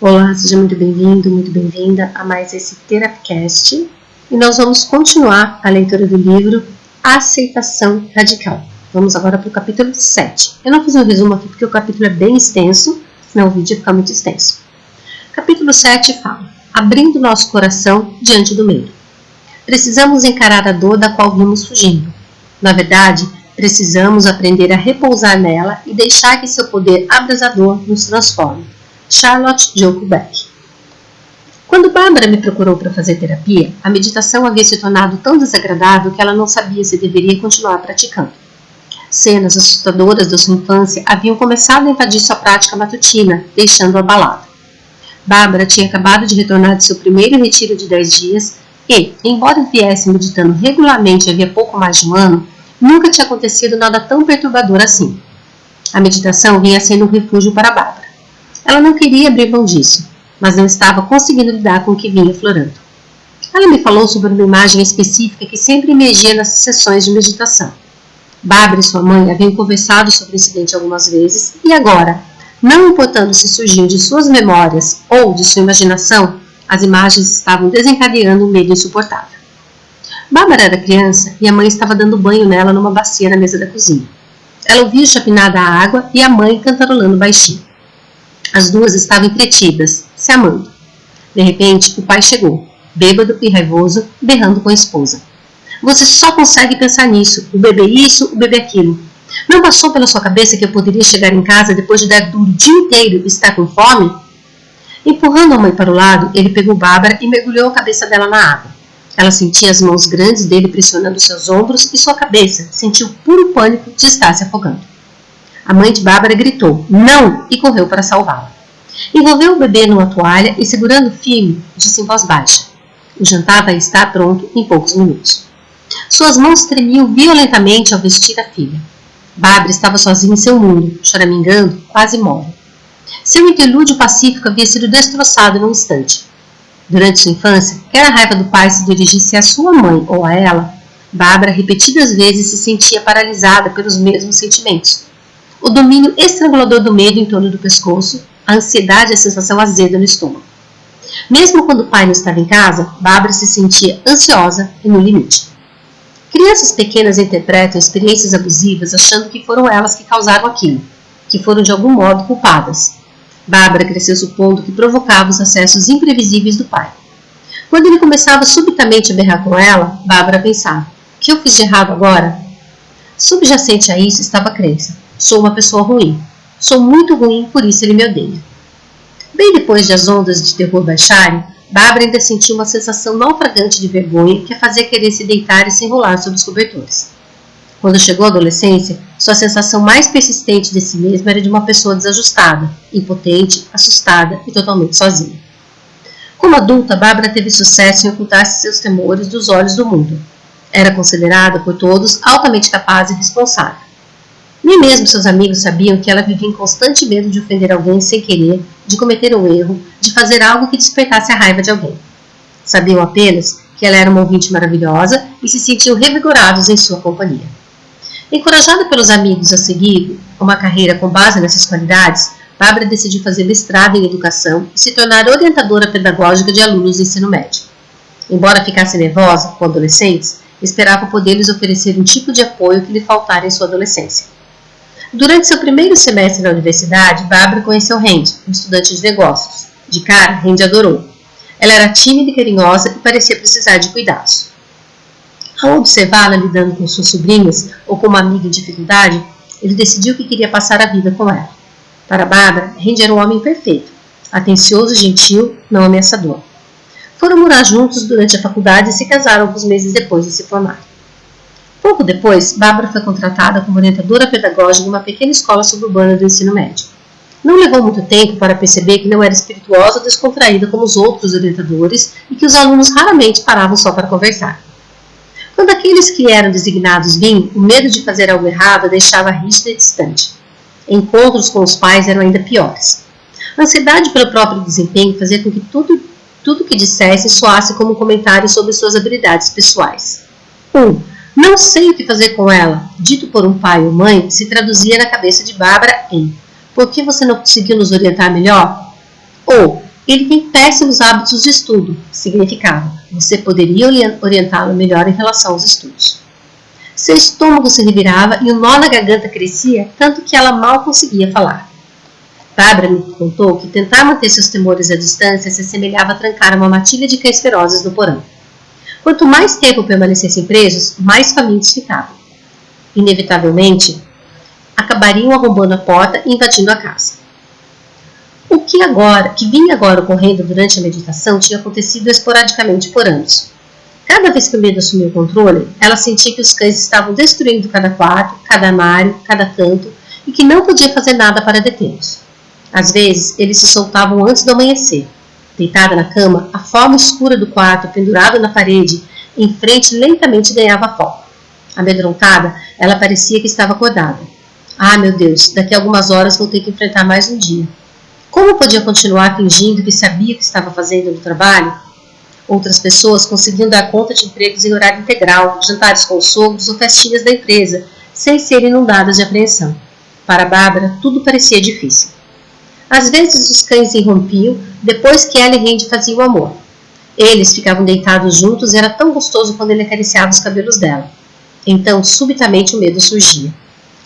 Olá, seja muito bem-vindo, muito bem-vinda a mais esse Therapcast e nós vamos continuar a leitura do livro Aceitação Radical. Vamos agora para o capítulo 7. Eu não fiz um resumo aqui porque o capítulo é bem extenso, senão o vídeo fica muito extenso. Capítulo 7 fala: abrindo nosso coração diante do medo. Precisamos encarar a dor da qual vimos fugindo. Na verdade, precisamos aprender a repousar nela e deixar que seu poder abrasador nos transforme. Charlotte Joubert. Quando Bárbara me procurou para fazer terapia, a meditação havia se tornado tão desagradável que ela não sabia se deveria continuar praticando. Cenas assustadoras da sua infância haviam começado a invadir sua prática matutina, deixando-a abalada. Bárbara tinha acabado de retornar de seu primeiro retiro de 10 dias e, embora viesse meditando regularmente havia pouco mais de um ano, nunca tinha acontecido nada tão perturbador assim. A meditação vinha sendo um refúgio para Bárbara. Ela não queria abrir mão disso, mas não estava conseguindo lidar com o que vinha florando. Ela me falou sobre uma imagem específica que sempre emergia nessas sessões de meditação. Bárbara e sua mãe haviam conversado sobre o incidente algumas vezes e agora, não importando se surgiam de suas memórias ou de sua imaginação, as imagens estavam desencadeando um medo insuportável. Bárbara era criança e a mãe estava dando banho nela numa bacia na mesa da cozinha. Ela ouvia chapinhar da água e a mãe cantarolando baixinho. As duas estavam entretidas, se amando. De repente, o pai chegou, bêbado e raivoso, berrando com a esposa. Você só consegue pensar nisso, o bebê isso, o bebê aquilo. Não passou pela sua cabeça que eu poderia chegar em casa depois de dar duro o dia inteiro e estar com fome? Empurrando a mãe para o lado, ele pegou Bárbara e mergulhou a cabeça dela na água. Ela sentia as mãos grandes dele pressionando seus ombros e sua cabeça sentiu puro pânico de estar se afogando. A mãe de Bárbara gritou, não, e correu para salvá-la. Envolveu o bebê numa toalha e, segurando firme, disse em voz baixa, o jantar vai estar pronto em poucos minutos. Suas mãos tremiam violentamente ao vestir a filha. Bárbara estava sozinha em seu mundo, choramingando, quase imóvel. Seu interlúdio pacífico havia sido destroçado num instante. Durante sua infância, quer a raiva do pai se dirigisse à sua mãe ou a ela, Bárbara repetidas vezes se sentia paralisada pelos mesmos sentimentos. O domínio estrangulador do medo em torno do pescoço, a ansiedade e a sensação azeda no estômago. Mesmo quando o pai não estava em casa, Bárbara se sentia ansiosa e no limite. Crianças pequenas interpretam experiências abusivas achando que foram elas que causaram aquilo, que foram de algum modo culpadas. Bárbara cresceu supondo que provocava os acessos imprevisíveis do pai. Quando ele começava subitamente a berrar com ela, Bárbara pensava, o que eu fiz de errado agora? Subjacente a isso estava a crença. Sou uma pessoa ruim. Sou muito ruim, por isso ele me odeia. Bem depois de as ondas de terror baixarem, Bárbara ainda sentiu uma sensação naufragante de vergonha que a fazia querer se deitar e se enrolar sob os cobertores. Quando chegou à adolescência, sua sensação mais persistente de si mesma era de uma pessoa desajustada, impotente, assustada e totalmente sozinha. Como adulta, Bárbara teve sucesso em ocultar seus temores dos olhos do mundo. Era considerada por todos altamente capaz e responsável. Nem mesmo seus amigos sabiam que ela vivia em constante medo de ofender alguém sem querer, de cometer um erro, de fazer algo que despertasse a raiva de alguém. Sabiam apenas que ela era uma ouvinte maravilhosa e se sentiam revigorados em sua companhia. Encorajada pelos amigos a seguir uma carreira com base nessas qualidades, Bárbara decidiu fazer mestrado em educação e se tornar orientadora pedagógica de alunos do ensino médio. Embora ficasse nervosa com adolescentes, esperava poder lhes oferecer um tipo de apoio que lhe faltara em sua adolescência. Durante seu primeiro semestre na universidade, Bárbara conheceu Randy, um estudante de negócios. De cara, Randy adorou. Ela era tímida e carinhosa e parecia precisar de cuidados. Ao observá-la lidando com suas sobrinhas ou com uma amiga em dificuldade, ele decidiu que queria passar a vida com ela. Para Bárbara, Randy era um homem perfeito, atencioso e gentil, não ameaçador. Foram morar juntos durante a faculdade e se casaram alguns meses depois de se formar. Pouco depois, Bárbara foi contratada como orientadora pedagógica em uma pequena escola suburbana do ensino médio. Não levou muito tempo para perceber que não era espirituosa ou descontraída como os outros orientadores e que os alunos raramente paravam só para conversar. Quando aqueles que eram designados vinham, o medo de fazer algo errado a deixava rígida e distante. Encontros com os pais eram ainda piores. A ansiedade pelo próprio desempenho fazia com que tudo que dissesse soasse como um comentário sobre suas habilidades pessoais. Não sei o que fazer com ela, dito por um pai ou mãe, se traduzia na cabeça de Bárbara em por que você não conseguiu nos orientar melhor? Ou Ele tem péssimos hábitos de estudo, significava. Você poderia orientá-lo melhor em relação aos estudos. Seu estômago se revirava e o nó na garganta crescia, tanto que ela mal conseguia falar. Bárbara me contou que tentar manter seus temores à distância se assemelhava a trancar uma matilha de cães ferozes no porão. Quanto mais tempo permanecessem presos, mais famintos ficavam. Inevitavelmente, acabariam arrombando a porta e invadindo a casa. O que vinha agora ocorrendo durante a meditação tinha acontecido esporadicamente por anos. Cada vez que o medo assumiu o controle, ela sentia que os cães estavam destruindo cada quarto, cada armário, cada canto e que não podia fazer nada para detê-los. Às vezes, eles se soltavam antes do amanhecer. Deitada na cama, a forma escura do quarto, pendurada na parede, em frente lentamente ganhava foco. Amedrontada, ela parecia que estava acordada. Ah, meu Deus, daqui a algumas horas vou ter que enfrentar mais um dia. Como podia continuar fingindo que sabia o que estava fazendo no trabalho? Outras pessoas conseguiam dar conta de empregos em horário integral, jantares com os sogros ou festinhas da empresa, sem serem inundadas de apreensão. Para Bárbara, tudo parecia difícil. Às vezes os cães irrompiam depois que ela e Randy faziam amor. Eles ficavam deitados juntos e era tão gostoso quando ele acariciava os cabelos dela. Então, subitamente, o medo surgia.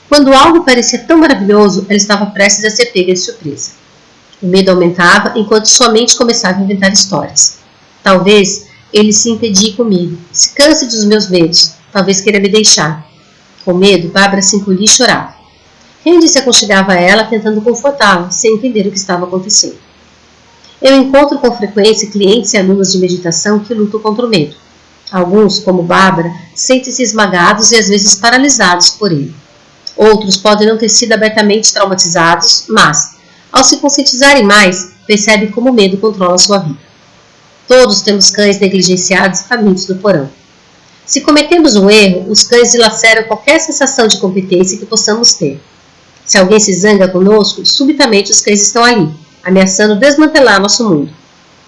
Quando algo parecia tão maravilhoso, ela estava prestes a ser pega de surpresa. O medo aumentava enquanto sua mente começava a inventar histórias. Talvez ele se impedie comigo, se canse dos meus medos, talvez queira me deixar. Com medo, Bárbara se encolhia e chorava. Randy se aconchegava a ela, tentando confortá-la, sem entender o que estava acontecendo. Eu encontro com frequência clientes e alunos de meditação que lutam contra o medo. Alguns, como Bárbara, sentem-se esmagados e às vezes paralisados por ele. Outros podem não ter sido abertamente traumatizados, mas, ao se conscientizarem mais, percebem como o medo controla sua vida. Todos temos cães negligenciados e famintos no porão. Se cometemos um erro, os cães dilaceram qualquer sensação de competência que possamos ter. Se alguém se zanga conosco, subitamente os cães estão ali, ameaçando desmantelar nosso mundo.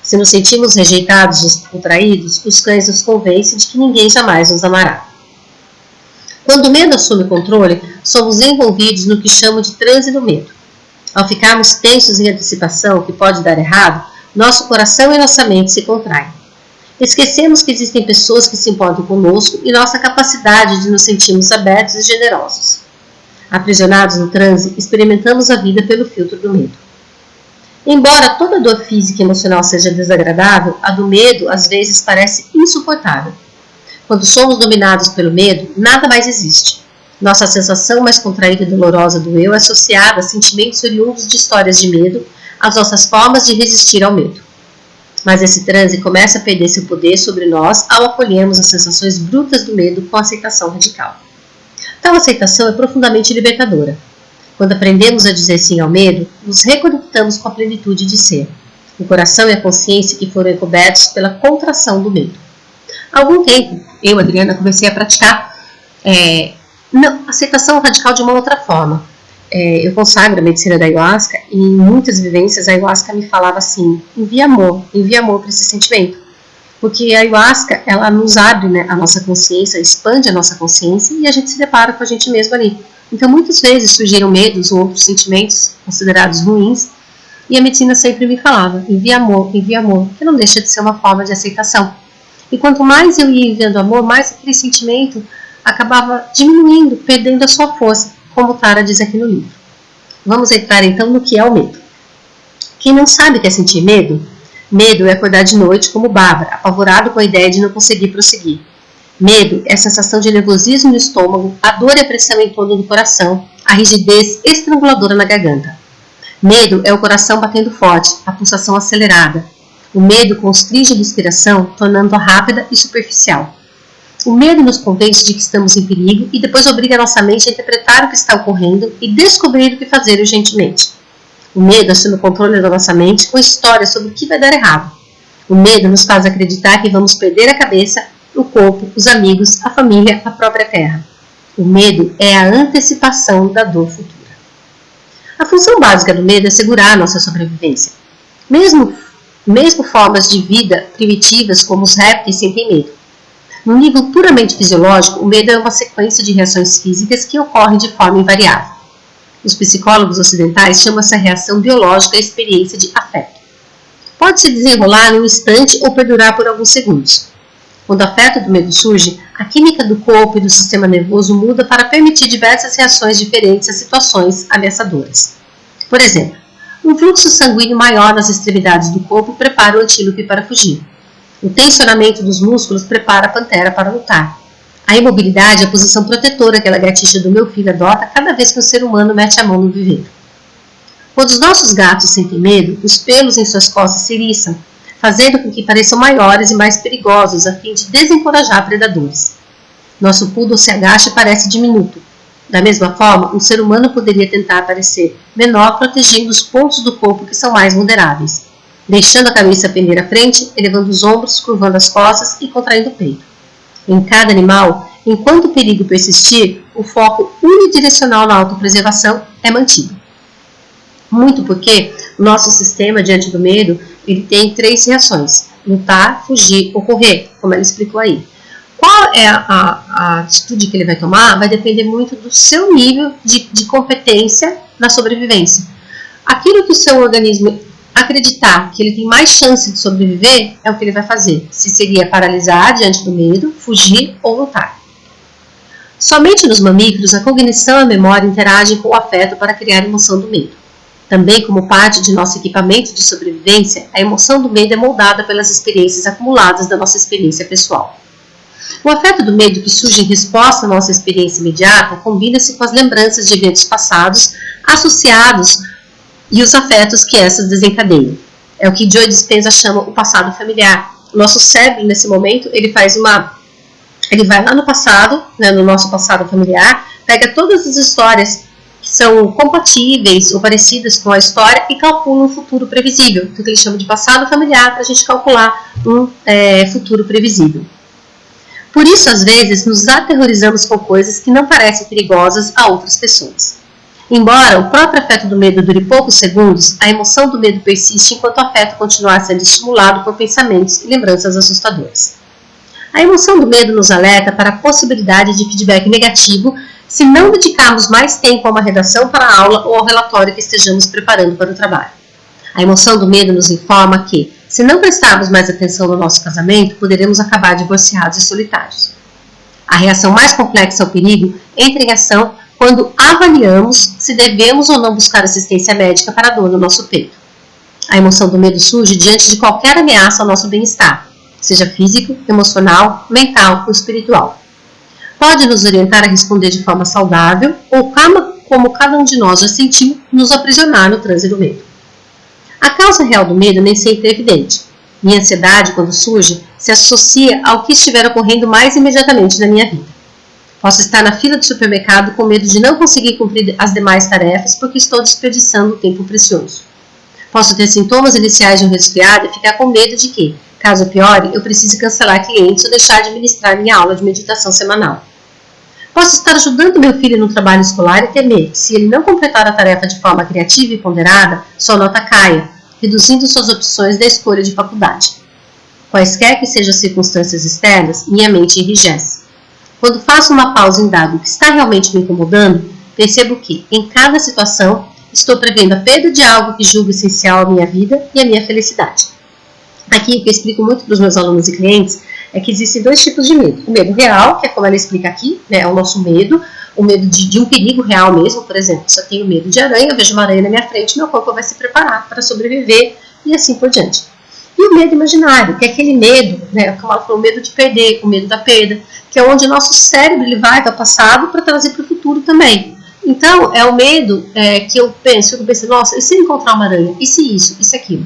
Se nos sentimos rejeitados ou traídos, os cães nos convencem de que ninguém jamais nos amará. Quando o medo assume o controle, somos envolvidos no que chamo de transe do medo. Ao ficarmos tensos em antecipação que pode dar errado, nosso coração e nossa mente se contraem. Esquecemos que existem pessoas que se importam conosco e nossa capacidade de nos sentirmos abertos e generosos. Aprisionados no transe, experimentamos a vida pelo filtro do medo. Embora toda dor física e emocional seja desagradável, a do medo às vezes parece insuportável. Quando somos dominados pelo medo, nada mais existe. Nossa sensação mais contraída e dolorosa do eu é associada a sentimentos oriundos de histórias de medo, às nossas formas de resistir ao medo. Mas esse transe começa a perder seu poder sobre nós ao acolhermos as sensações brutas do medo com aceitação radical. Tal aceitação é profundamente libertadora. Quando aprendemos a dizer sim ao medo, nos reconectamos com a plenitude de ser, o coração e a consciência que foram encobertos pela contração do medo. Há algum tempo, eu, Adriana, comecei a praticar aceitação radical de uma outra forma. Eu consagro a medicina da ayahuasca e em muitas vivências a ayahuasca me falava assim: envia amor para esse sentimento. Porque a ayahuasca, ela nos abre, né, a nossa consciência, expande a nossa consciência e a gente se depara com a gente mesmo ali. Então muitas vezes surgiram medos ou outros sentimentos considerados ruins e a medicina sempre me falava: envia amor, que não deixa de ser uma forma de aceitação. E quanto mais eu ia enviando amor, mais aquele sentimento acabava diminuindo, perdendo a sua força, como Tara diz aqui no livro. Vamos entrar então no que é o medo. Quem não sabe o que é sentir medo? Medo é acordar de noite como Bárbara, apavorado com a ideia de não conseguir prosseguir. Medo é a sensação de nervosismo no estômago, a dor e a pressão em torno do coração, a rigidez estranguladora na garganta. Medo é o coração batendo forte, a pulsação acelerada. O medo constringe a respiração, tornando-a rápida e superficial. O medo nos convence de que estamos em perigo e depois obriga a nossa mente a interpretar o que está ocorrendo e descobrir o que fazer urgentemente. O medo assume o controle da nossa mente com histórias sobre o que vai dar errado. O medo nos faz acreditar que vamos perder a cabeça, o corpo, os amigos, a família, a própria terra. O medo é a antecipação da dor futura. A função básica do medo é assegurar a nossa sobrevivência. Mesmo formas de vida primitivas como os répteis sentem medo. No nível puramente fisiológico, o medo é uma sequência de reações físicas que ocorrem de forma invariável. Os psicólogos ocidentais chamam essa reação biológica a experiência de afeto. pode se desenrolar num instante ou perdurar por alguns segundos. Quando o afeto do medo surge, a química do corpo e do sistema nervoso muda para permitir diversas reações diferentes a situações ameaçadoras. Por exemplo, um fluxo sanguíneo maior nas extremidades do corpo prepara o antílope para fugir. O tensionamento dos músculos prepara a pantera para lutar. A imobilidade é a posição protetora que a lagartixa do meu filho adota cada vez que um ser humano mete a mão no viveiro. Quando os nossos gatos sentem medo, os pelos em suas costas se eriçam, fazendo com que pareçam maiores e mais perigosos, a fim de desencorajar predadores. Nosso poodle se agacha e parece diminuto. Da mesma forma, um ser humano poderia tentar parecer menor, protegendo os pontos do corpo que são mais vulneráveis, deixando a cabeça pender à frente, elevando os ombros, curvando as costas e contraindo o peito. Em cada animal, enquanto o perigo persistir, o foco unidirecional na autopreservação é mantido. Muito porque o nosso sistema, diante do medo, ele tem 3 reações: lutar, fugir ou correr, como ela explicou aí. Qual é a atitude que ele vai tomar vai depender muito do seu nível de competência na sobrevivência. Aquilo que o seu organismo acreditar que ele tem mais chance de sobreviver é o que ele vai fazer. Se seria paralisar diante do medo, fugir ou lutar. Somente nos mamíferos, a cognição e a memória interagem com o afeto para criar a emoção do medo. Também, como parte de nosso equipamento de sobrevivência, a emoção do medo é moldada pelas experiências acumuladas da nossa experiência pessoal. O afeto do medo que surge em resposta à nossa experiência imediata combina-se com as lembranças de eventos passados associados e os afetos que essas desencadeiam. É o que Joe Dispenza chama o passado familiar. O nosso cérebro, nesse momento, ele vai lá no passado, no nosso passado familiar, pega todas as histórias que são compatíveis ou parecidas com a história e calcula um futuro previsível. Então, ele chama de passado familiar para a gente calcular um futuro previsível. Por isso, às vezes, nos aterrorizamos com coisas que não parecem perigosas a outras pessoas. Embora o próprio afeto do medo dure poucos segundos, a emoção do medo persiste enquanto o afeto continuar sendo estimulado por pensamentos e lembranças assustadoras. A emoção do medo nos alerta para a possibilidade de feedback negativo se não dedicarmos mais tempo a uma redação para a aula ou ao relatório que estejamos preparando para o trabalho. A emoção do medo nos informa que, se não prestarmos mais atenção no nosso casamento, poderemos acabar divorciados e solitários. A reação mais complexa ao perigo entra em ação quando avaliamos se devemos ou não buscar assistência médica para a dor no nosso peito. A emoção do medo surge diante de qualquer ameaça ao nosso bem-estar, seja físico, emocional, mental ou espiritual. Pode nos orientar a responder de forma saudável ou, como cada um de nós já sentiu, nos aprisionar no transe do medo. A causa real do medo nem sempre é evidente. Minha ansiedade, quando surge, se associa ao que estiver ocorrendo mais imediatamente na minha vida. Posso estar na fila do supermercado com medo de não conseguir cumprir as demais tarefas porque estou desperdiçando tempo precioso. Posso ter sintomas iniciais de um resfriado e ficar com medo de que, caso piore, eu precise cancelar clientes ou deixar de ministrar minha aula de meditação semanal. Posso estar ajudando meu filho no trabalho escolar e temer que, se ele não completar a tarefa de forma criativa e ponderada, sua nota caia, reduzindo suas opções da escolha de faculdade. Quaisquer que sejam as circunstâncias externas, minha mente enrijece. Quando faço uma pausa em dar o que está realmente me incomodando, percebo que, em cada situação, estou prevendo a perda de algo que julgo essencial à minha vida e à minha felicidade. Aqui, o que eu explico muito para os meus alunos e clientes é que existem 2 tipos de medo. O medo real, que é como ela explica aqui, é o nosso medo, o medo de um perigo real mesmo. Por exemplo, se eu tenho medo de aranha, eu vejo uma aranha na minha frente, meu corpo vai se preparar para sobreviver e assim por diante. E o medo imaginário, que é aquele medo, como ela falou, o medo de perder, o medo da perda, que é onde o nosso cérebro ele vai do passado para trazer para o futuro também. Então, é o medo que eu penso, nossa, e se eu encontrar uma aranha? E se isso? E se aquilo?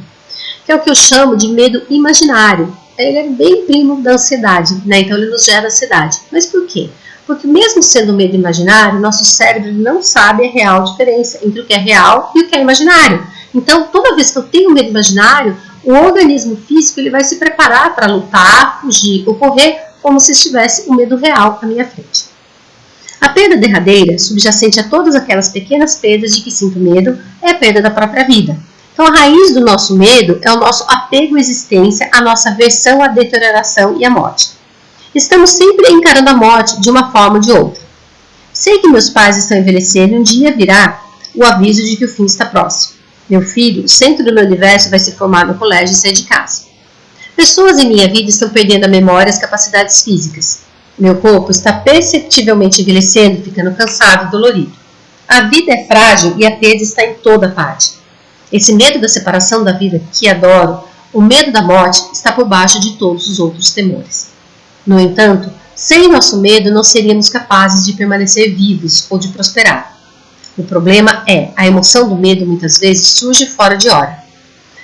Que é o que eu chamo de medo imaginário. Ele é bem primo da ansiedade, então ele nos gera ansiedade. Mas por quê? Porque mesmo sendo um medo imaginário, nosso cérebro não sabe a real diferença entre o que é real e o que é imaginário. Então, toda vez que eu tenho medo imaginário, o organismo físico ele vai se preparar para lutar, fugir ou correr, como se estivesse um medo real à minha frente. A perda derradeira, subjacente a todas aquelas pequenas perdas de que sinto medo, é a perda da própria vida. Então, a raiz do nosso medo é o nosso apego à existência, a nossa aversão à deterioração e à morte. Estamos sempre encarando a morte de uma forma ou de outra. Sei que meus pais estão envelhecendo e um dia virá o aviso de que o fim está próximo. Meu filho, o centro do meu universo vai se formar no colégio e sair de casa. Pessoas em minha vida estão perdendo a memória e as capacidades físicas. Meu corpo está perceptivelmente envelhecendo, ficando cansado e dolorido. A vida é frágil e a perda está em toda parte. Esse medo da separação da vida que adoro, o medo da morte, está por baixo de todos os outros temores. No entanto, sem nosso medo não seríamos capazes de permanecer vivos ou de prosperar. O problema é, a emoção do medo muitas vezes surge fora de hora.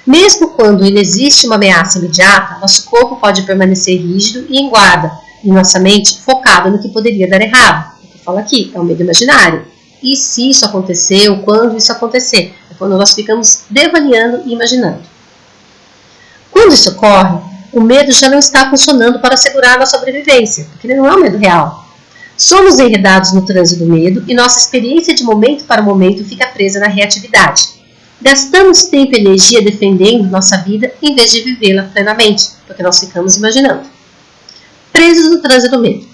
Mesmo quando não existe uma ameaça imediata, nosso corpo pode permanecer rígido e em guarda, e nossa mente focada no que poderia dar errado. O que eu falo aqui é o medo imaginário. E se isso acontecer, ou quando isso acontecer? É quando nós ficamos devaneando e imaginando. Quando isso ocorre, o medo já não está funcionando para assegurar a sobrevivência, porque ele não é um medo real. Somos enredados no trânsito do medo e nossa experiência de momento para momento fica presa na reatividade. Gastamos tempo e energia defendendo nossa vida em vez de vivê-la plenamente, porque nós ficamos imaginando. Presos no trânsito do medo.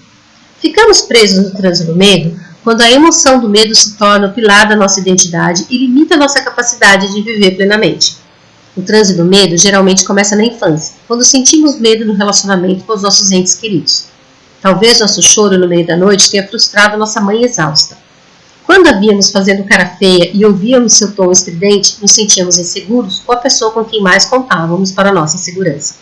Ficamos presos no trânsito do medo quando a emoção do medo se torna o pilar da nossa identidade e limita a nossa capacidade de viver plenamente. O trânsito do medo geralmente começa na infância, quando sentimos medo no relacionamento com os nossos entes queridos. Talvez nosso choro no meio da noite tenha frustrado nossa mãe exausta. Quando a víamos fazendo cara feia e ouvíamos seu tom estridente, nos sentíamos inseguros com a pessoa com quem mais contávamos para nossa segurança.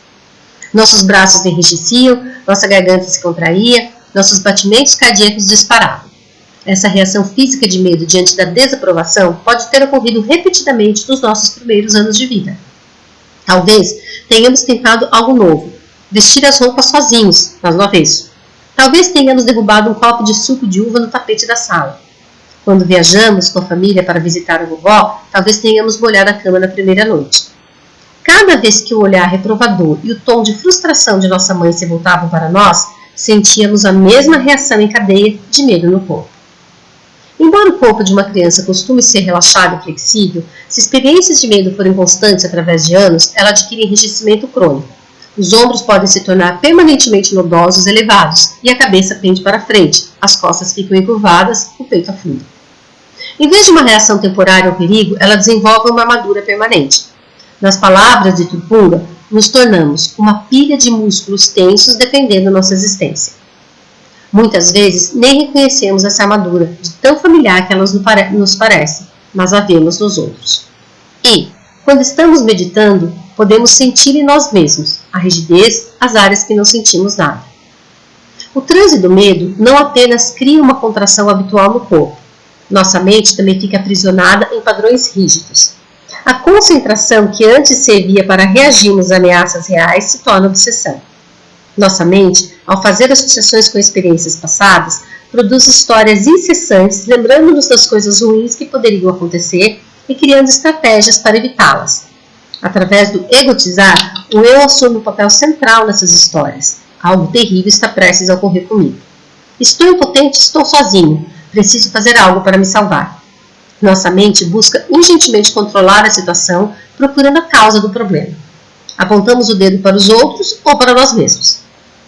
Nossos braços enrijeciam, nossa garganta se contraía, nossos batimentos cardíacos disparavam. Essa reação física de medo diante da desaprovação pode ter ocorrido repetidamente nos nossos primeiros anos de vida. Talvez tenhamos tentado algo novo, vestir as roupas sozinhos, mas no avesso. Talvez tenhamos derrubado um copo de suco de uva no tapete da sala. Quando viajamos com a família para visitar a vovó, talvez tenhamos molhado a cama na primeira noite. Cada vez que o olhar reprovador e o tom de frustração de nossa mãe se voltavam para nós, sentíamos a mesma reação em cadeia de medo no corpo. Embora o corpo de uma criança costume ser relaxado e flexível, se experiências de medo forem constantes através de anos, ela adquire enrijecimento crônico. Os ombros podem se tornar permanentemente nodosos e elevados, e a cabeça pende para frente, as costas ficam encurvadas, o peito afunda. Em vez de uma reação temporária ao perigo, ela desenvolve uma armadura permanente. Nas palavras de Tupunga, nos tornamos uma pilha de músculos tensos defendendo nossa existência. Muitas vezes nem reconhecemos essa armadura, de tão familiar que ela nos parece, mas a vemos nos outros. E, quando estamos meditando, podemos sentir em nós mesmos a rigidez, as áreas que não sentimos nada. O transe do medo não apenas cria uma contração habitual no corpo, nossa mente também fica aprisionada em padrões rígidos. A concentração que antes servia para reagirmos a ameaças reais se torna obsessão. Nossa mente, ao fazer associações com experiências passadas, produz histórias incessantes, lembrando-nos das coisas ruins que poderiam acontecer e criando estratégias para evitá-las. Através do egotizar, o eu assume um papel central nessas histórias. Algo terrível está prestes a ocorrer comigo. Estou impotente, estou sozinho. Preciso fazer algo para me salvar. Nossa mente busca urgentemente controlar a situação, procurando a causa do problema. Apontamos o dedo para os outros ou para nós mesmos.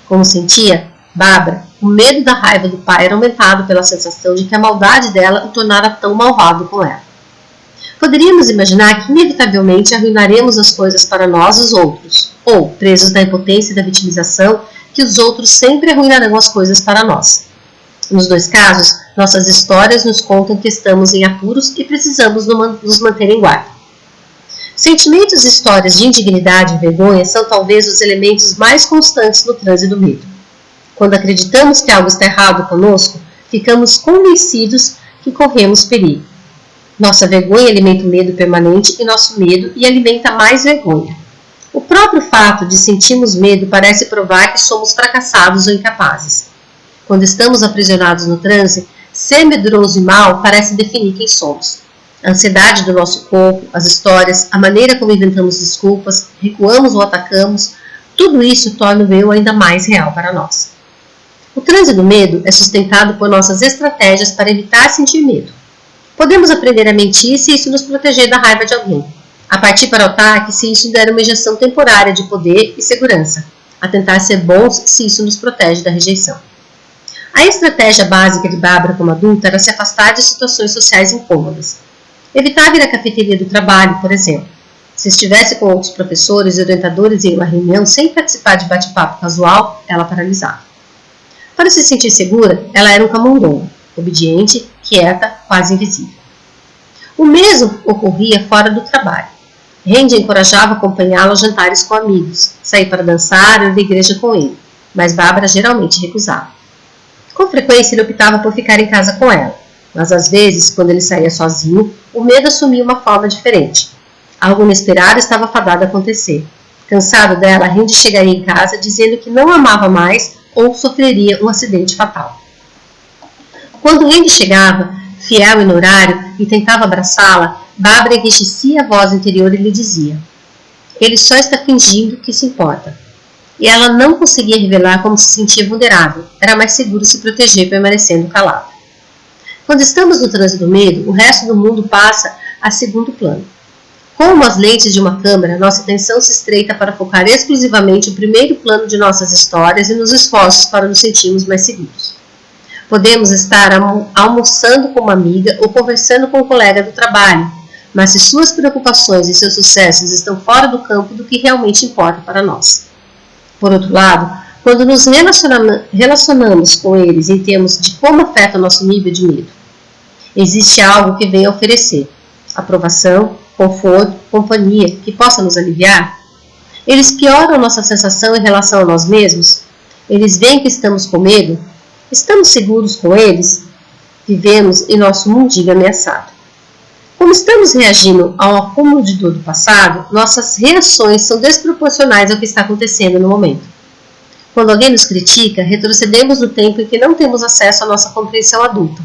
Como sentia Bárbara, o medo da raiva do pai era aumentado pela sensação de que a maldade dela o tornara tão malvado com ela. Poderíamos imaginar que inevitavelmente arruinaremos as coisas para nós e os outros, ou, presos na impotência e da vitimização, que os outros sempre arruinarão as coisas para nós. Nos dois casos, nossas histórias nos contam que estamos em apuros e precisamos nos manter em guarda. Sentimentos e histórias de indignidade e vergonha são talvez os elementos mais constantes no transe do medo. Quando acreditamos que algo está errado conosco, ficamos convencidos que corremos perigo. Nossa vergonha alimenta o medo permanente e nosso medo alimenta mais vergonha. O próprio fato de sentirmos medo parece provar que somos fracassados ou incapazes. Quando estamos aprisionados no transe, ser medroso e mau parece definir quem somos. A ansiedade do nosso corpo, as histórias, a maneira como inventamos desculpas, recuamos ou atacamos, tudo isso torna o eu ainda mais real para nós. O transe do medo é sustentado por nossas estratégias para evitar sentir medo. Podemos aprender a mentir se isso nos proteger da raiva de alguém. A partir para o ataque se isso der uma injeção temporária de poder e segurança. A tentar ser bons se isso nos protege da rejeição. A estratégia básica de Bárbara como adulta era se afastar de situações sociais incômodas. Evitava ir à cafeteria do trabalho, por exemplo. Se estivesse com outros professores e orientadores em uma reunião sem participar de bate-papo casual, ela paralisava. Para se sentir segura, ela era um camundongo, obediente, quieta, quase invisível. O mesmo ocorria fora do trabalho. Randy encorajava acompanhá-la aos jantares com amigos, sair para dançar ou ir à igreja com ele, mas Bárbara geralmente recusava. Com frequência ele optava por ficar em casa com ela, mas às vezes, quando ele saía sozinho, o medo assumia uma forma diferente. Algo inesperado estava fadado a acontecer. Cansado dela, Randy chegaria em casa dizendo que não amava mais ou sofreria um acidente fatal. Quando Randy chegava, fiel e no horário, e tentava abraçá-la, Bárbara enriquecia a voz interior e lhe dizia: ele só está fingindo que se importa. E ela não conseguia revelar como se sentia vulnerável. Era mais seguro se proteger permanecendo calada. Quando estamos no trânsito do medo, o resto do mundo passa a segundo plano. Como as lentes de uma câmera, nossa atenção se estreita para focar exclusivamente o primeiro plano de nossas histórias e nos esforços para nos sentirmos mais seguros. Podemos estar almoçando com uma amiga ou conversando com um colega do trabalho, mas se suas preocupações e seus sucessos estão fora do campo do que realmente importa para nós. Por outro lado, quando nos relacionamos com eles em termos de como afeta o nosso nível de medo, existe algo que vem a oferecer: aprovação, conforto, companhia, que possa nos aliviar? Eles pioram nossa sensação em relação a nós mesmos? Eles veem que estamos com medo? Estamos seguros com eles? Vivemos em nosso mundinho ameaçado. Como estamos reagindo ao acúmulo de dor do passado, nossas reações são desproporcionais ao que está acontecendo no momento. Quando alguém nos critica, retrocedemos no tempo em que não temos acesso à nossa compreensão adulta.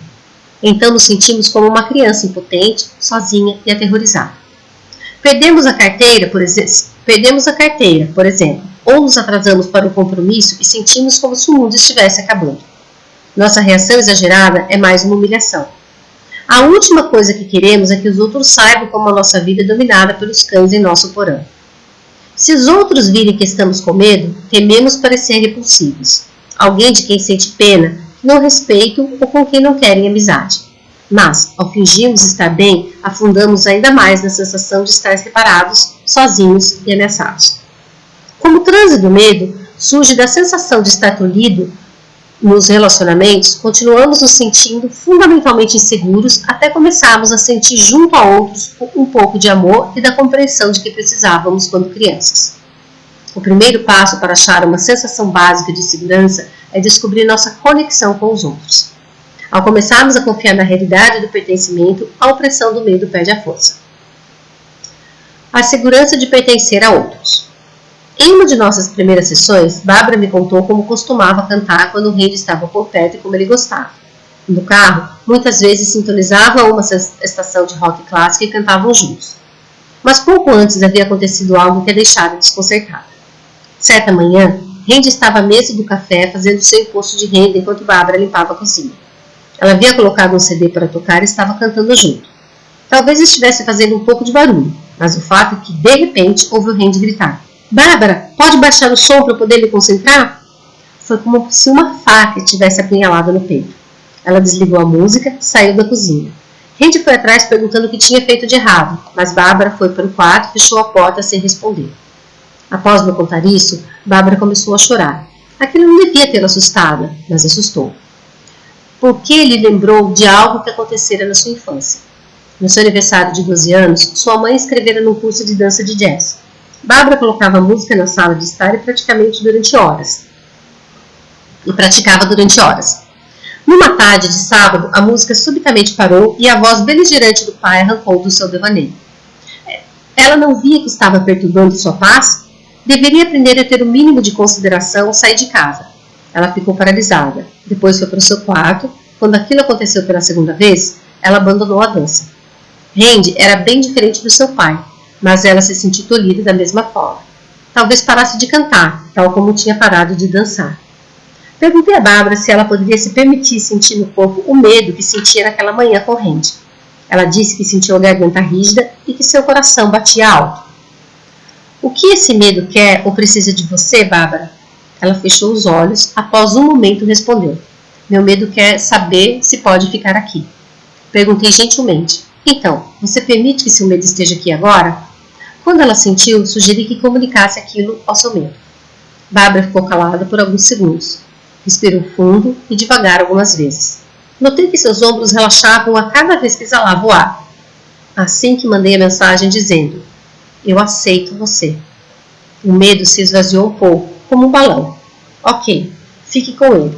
Então nos sentimos como uma criança impotente, sozinha e aterrorizada. Perdemos a carteira, por exemplo, ou nos atrasamos para o compromisso e sentimos como se o mundo estivesse acabando. Nossa reação exagerada é mais uma humilhação. A última coisa que queremos é que os outros saibam como a nossa vida é dominada pelos cães em nosso porão. Se os outros virem que estamos com medo, tememos parecer repulsivos. Alguém de quem sente pena, que não respeitam ou com quem não querem amizade. Mas, ao fingirmos estar bem, afundamos ainda mais na sensação de estar separados, sozinhos e ameaçados. Como o trânsito do medo surge da sensação de estar tolhido nos relacionamentos, continuamos nos sentindo fundamentalmente inseguros até começarmos a sentir junto a outros um pouco de amor e da compreensão de que precisávamos quando crianças. O primeiro passo para achar uma sensação básica de segurança é descobrir nossa conexão com os outros. Ao começarmos a confiar na realidade do pertencimento, a opressão do medo perde a força. A segurança de pertencer a outros. Em uma de nossas primeiras sessões, Bárbara me contou como costumava cantar quando o Randy estava por perto e como ele gostava. No carro, muitas vezes sintonizava uma estação de rock clássico e cantavam juntos. Mas pouco antes havia acontecido algo que a deixara desconcertada. Certa manhã, Randy estava à mesa do café fazendo seu imposto de renda enquanto Bárbara limpava a cozinha. Ela havia colocado um CD para tocar e estava cantando junto. Talvez estivesse fazendo um pouco de barulho, mas o fato é que, de repente, ouviu Randy gritar: "Bárbara, pode baixar o som para eu poder me concentrar?" Foi como se uma faca tivesse apunhalado no peito. Ela desligou a música e saiu da cozinha. Randy foi atrás perguntando o que tinha feito de errado, mas Bárbara foi para o quarto e fechou a porta sem responder. Após me contar isso, Bárbara começou a chorar. Aquilo não devia tê-la assustada, mas assustou. Porque lhe lembrou de algo que acontecera na sua infância. No seu aniversário de 12 anos, sua mãe escrevera num curso de dança de jazz. Bárbara colocava música na sala de estar e praticava durante horas. Numa tarde de sábado, a música subitamente parou e a voz beligerante do pai arrancou do seu devaneio. Ela não via que estava perturbando sua paz? Deveria aprender a ter o mínimo de consideração ao sair de casa. Ela ficou paralisada. Depois foi para o seu quarto. Quando aquilo aconteceu pela segunda vez, ela abandonou a dança. Randy era bem diferente do seu pai, mas ela se sentiu tolhida da mesma forma. Talvez parasse de cantar, tal como tinha parado de dançar. Perguntei a Bárbara se ela poderia se permitir sentir no corpo o medo que sentia naquela manhã com Randy. Ela disse que sentiu a garganta rígida e que seu coração batia alto. O que esse medo quer ou precisa de você, Bárbara? Ela fechou os olhos, após um momento respondeu: Meu medo quer saber se pode ficar aqui. Perguntei gentilmente: Então, você permite que seu medo esteja aqui agora? Quando ela sentiu, sugeri que comunicasse aquilo ao seu medo. Bárbara ficou calada por alguns segundos. Respirou fundo e devagar algumas vezes. Notei que seus ombros relaxavam a cada vez que exalava o ar. Assim que mandei a mensagem dizendo: eu aceito você. O medo se esvaziou um pouco, como um balão. Ok, fique com ele.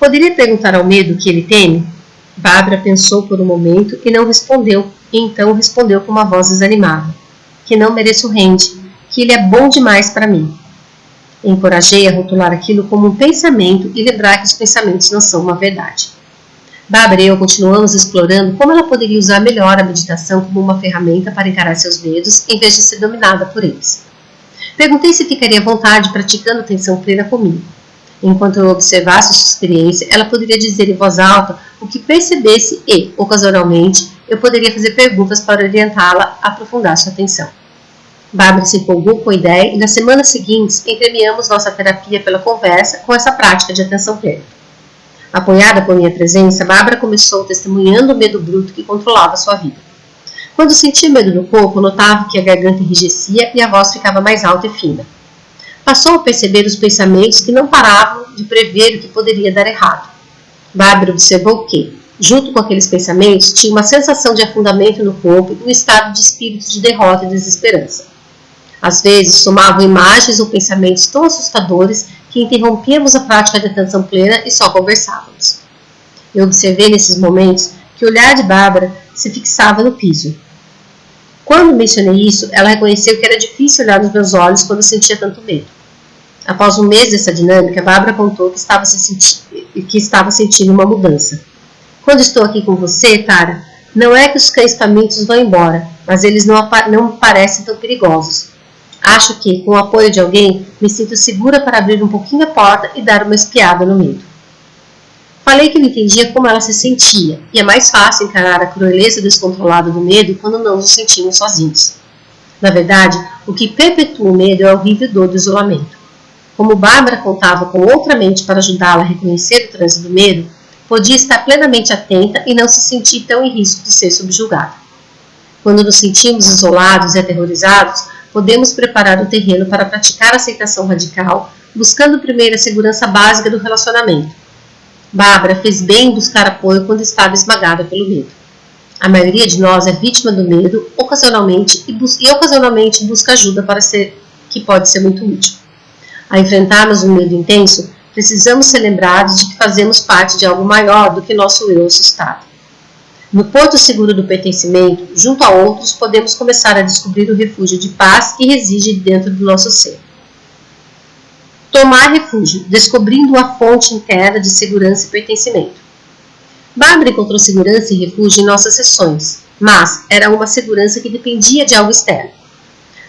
Poderia perguntar ao medo o que ele teme? Bárbara pensou por um momento e não respondeu, e então respondeu com uma voz desanimada: que não mereço Randy, que ele é bom demais para mim. Encorajei a rotular aquilo como um pensamento e lembrar que os pensamentos não são uma verdade. Bárbara e eu continuamos explorando como ela poderia usar melhor a meditação como uma ferramenta para encarar seus medos em vez de ser dominada por eles. Perguntei se ficaria à vontade praticando atenção plena comigo. Enquanto eu observasse sua experiência, ela poderia dizer em voz alta o que percebesse e, ocasionalmente, eu poderia fazer perguntas para orientá-la a aprofundar sua atenção. Bárbara se empolgou com a ideia e nas semanas seguintes entremeamos nossa terapia pela conversa com essa prática de atenção plena. Apoiada por minha presença, Bárbara começou testemunhando o medo bruto que controlava sua vida. Quando sentia medo no corpo, notava que a garganta enrijecia e a voz ficava mais alta e fina. Passou a perceber os pensamentos que não paravam de prever o que poderia dar errado. Bárbara observou que, junto com aqueles pensamentos, tinha uma sensação de afundamento no corpo e um estado de espírito de derrota e desesperança. Às vezes, somavam imagens ou pensamentos tão assustadores que interrompíamos a prática de atenção plena e só conversávamos. Eu observei nesses momentos que o olhar de Bárbara se fixava no piso. Quando mencionei isso, ela reconheceu que era difícil olhar nos meus olhos quando sentia tanto medo. Após um mês dessa dinâmica, Bárbara contou que estava sentindo uma mudança. Quando estou aqui com você, Tara, não é que os cães famintos vão embora, mas eles não parecem tão perigosos. Acho que, com o apoio de alguém, me sinto segura para abrir um pouquinho a porta e dar uma espiada no medo. Falei que não entendia como ela se sentia, e é mais fácil encarar a crueleza descontrolada do medo quando não nos sentimos sozinhos. Na verdade, o que perpetua o medo é a horrível dor do isolamento. Como Bárbara contava com outra mente para ajudá-la a reconhecer o trânsito do medo, podia estar plenamente atenta e não se sentir tão em risco de ser subjugada. Quando nos sentimos isolados e aterrorizados, podemos preparar o terreno para praticar a aceitação radical, buscando primeiro a segurança básica do relacionamento. Bárbara fez bem em buscar apoio quando estava esmagada pelo medo. A maioria de nós é vítima do medo ocasionalmente e ocasionalmente busca ajuda que pode ser muito útil. Ao enfrentarmos um medo intenso, precisamos ser lembrados de que fazemos parte de algo maior do que nosso eu assustado. No porto seguro do pertencimento, junto a outros, podemos começar a descobrir o refúgio de paz que reside dentro do nosso ser. Tomar refúgio, descobrindo a fonte interna de segurança e pertencimento. Bárbara encontrou segurança e refúgio em nossas sessões, mas era uma segurança que dependia de algo externo.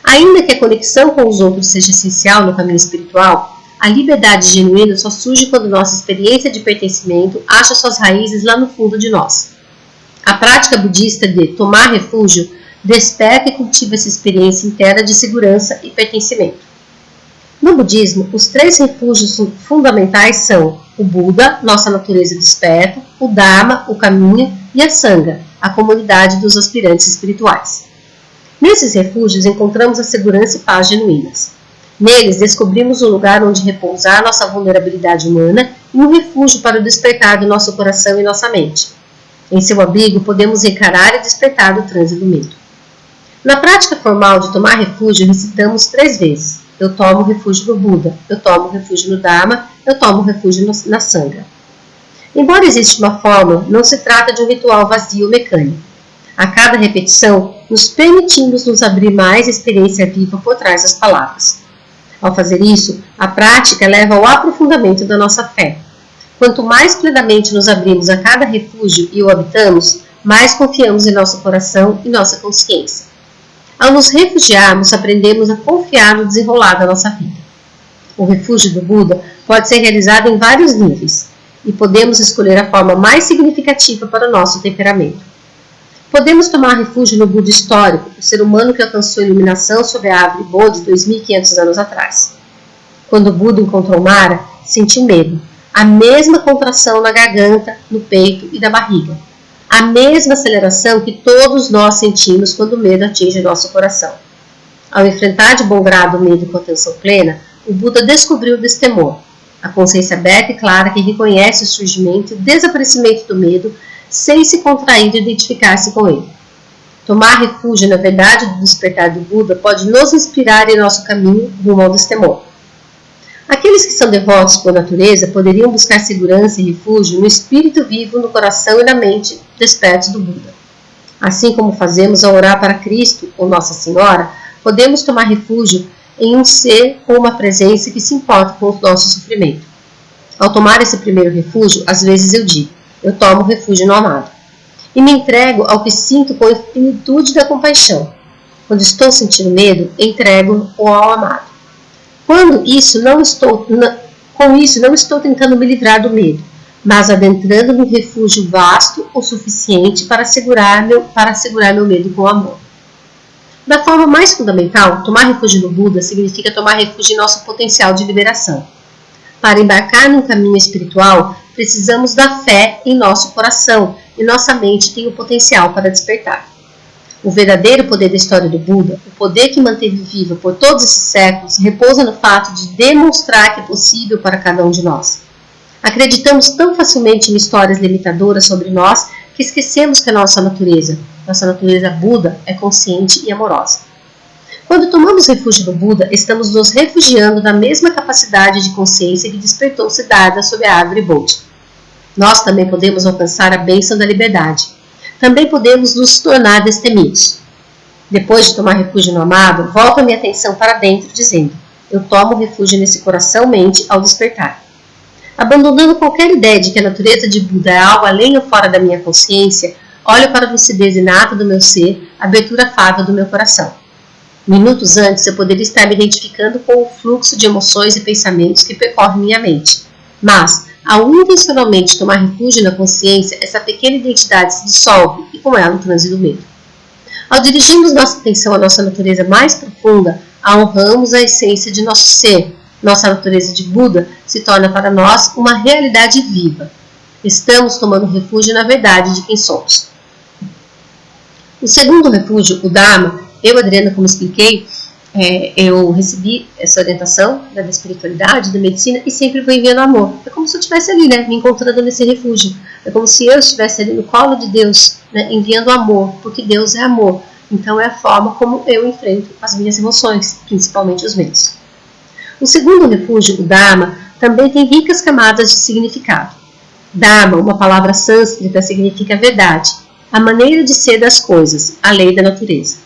Ainda que a conexão com os outros seja essencial no caminho espiritual, a liberdade genuína só surge quando nossa experiência de pertencimento acha suas raízes lá no fundo de nós. A prática budista de tomar refúgio desperta e cultiva essa experiência interna de segurança e pertencimento. No budismo, os 3 refúgios fundamentais são o Buda, nossa natureza desperta, o Dharma, o caminho, e a Sangha, a comunidade dos aspirantes espirituais. Nesses refúgios encontramos a segurança e paz genuínas. Neles descobrimos um lugar onde repousar nossa vulnerabilidade humana e um refúgio para o despertar do nosso coração e nossa mente. Em seu abrigo podemos encarar e despertar do transe do medo. Na prática formal de tomar refúgio, recitamos 3 vezes. Eu tomo refúgio no Buda, eu tomo refúgio no Dharma, eu tomo refúgio na Sangha. Embora exista uma forma, não se trata de um ritual vazio ou mecânico. A cada repetição, nos permitimos nos abrir mais à experiência viva por trás das palavras. Ao fazer isso, a prática leva ao aprofundamento da nossa fé. Quanto mais plenamente nos abrimos a cada refúgio e o habitamos, mais confiamos em nosso coração e nossa consciência. Ao nos refugiarmos, aprendemos a confiar no desenrolar da nossa vida. O refúgio do Buda pode ser realizado em vários níveis, e podemos escolher a forma mais significativa para o nosso temperamento. Podemos tomar refúgio no Buda histórico, o ser humano que alcançou a iluminação sob a árvore Bodhi 2.500 anos atrás. Quando o Buda encontrou Mara, sentiu medo, a mesma contração na garganta, no peito e na barriga. a mesma aceleração que todos nós sentimos quando o medo atinge nosso coração. Ao enfrentar de bom grado o medo com atenção plena, o Buda descobriu o destemor, a consciência aberta e clara que reconhece o surgimento e o desaparecimento do medo sem se contrair e identificar-se com ele. Tomar refúgio na verdade do despertar do Buda pode nos inspirar em nosso caminho rumo ao destemor. Aqueles que são devotos por natureza poderiam buscar segurança e refúgio no espírito vivo, no coração e na mente despertos do Buda. Assim como fazemos ao orar para Cristo ou Nossa Senhora, podemos tomar refúgio em um ser ou uma presença que se importa com o nosso sofrimento. Ao tomar esse primeiro refúgio, às vezes eu digo, eu tomo refúgio no amado. E me entrego ao que sinto com a infinitude da compaixão. Quando estou sentindo medo, entrego-o ao amado. Com isso, não estou tentando me livrar do medo, mas adentrando num refúgio vasto o suficiente para segurar meu medo com amor. Da forma mais fundamental, tomar refúgio no Buda significa tomar refúgio em nosso potencial de liberação. Para embarcar num caminho espiritual, precisamos da fé em nosso coração e nossa mente tem o potencial para despertar. O verdadeiro poder da história do Buda, o poder que manteve viva por todos esses séculos, repousa no fato de demonstrar que é possível para cada um de nós. Acreditamos tão facilmente em histórias limitadoras sobre nós que esquecemos que a nossa natureza Buda, é consciente e amorosa. Quando tomamos refúgio no Buda, estamos nos refugiando da mesma capacidade de consciência que despertou Siddhartha sob a árvore Bodhi. Nós também podemos alcançar a bênção da liberdade. Também podemos nos tornar destemidos. Depois de tomar refúgio no amado, volto a minha atenção para dentro, dizendo, eu tomo refúgio nesse coração-mente ao despertar. Abandonando qualquer ideia de que a natureza de Buda é algo além ou fora da minha consciência, olho para a lucidez inata do meu ser, a abertura afável do meu coração. Minutos antes, eu poderia estar me identificando com o fluxo de emoções e pensamentos que percorre minha mente. Mas, ao intencionalmente tomar refúgio na consciência, essa pequena identidade se dissolve e com ela o transe do medo. Ao dirigirmos nossa atenção à nossa natureza mais profunda, honramos a essência de nosso ser. Nossa natureza de Buda se torna para nós uma realidade viva. Estamos tomando refúgio na verdade de quem somos. O segundo refúgio, o Dharma, Adriana, como expliquei, eu recebi essa orientação da espiritualidade, da medicina e sempre vou enviando amor. É como se eu estivesse ali, me encontrando nesse refúgio. É como se eu estivesse ali no colo de Deus, enviando amor, porque Deus é amor. Então é a forma como eu enfrento as minhas emoções, principalmente os medos. O segundo refúgio, o Dharma, também tem ricas camadas de significado. Dharma, uma palavra sânscrita, significa verdade, a maneira de ser das coisas, a lei da natureza.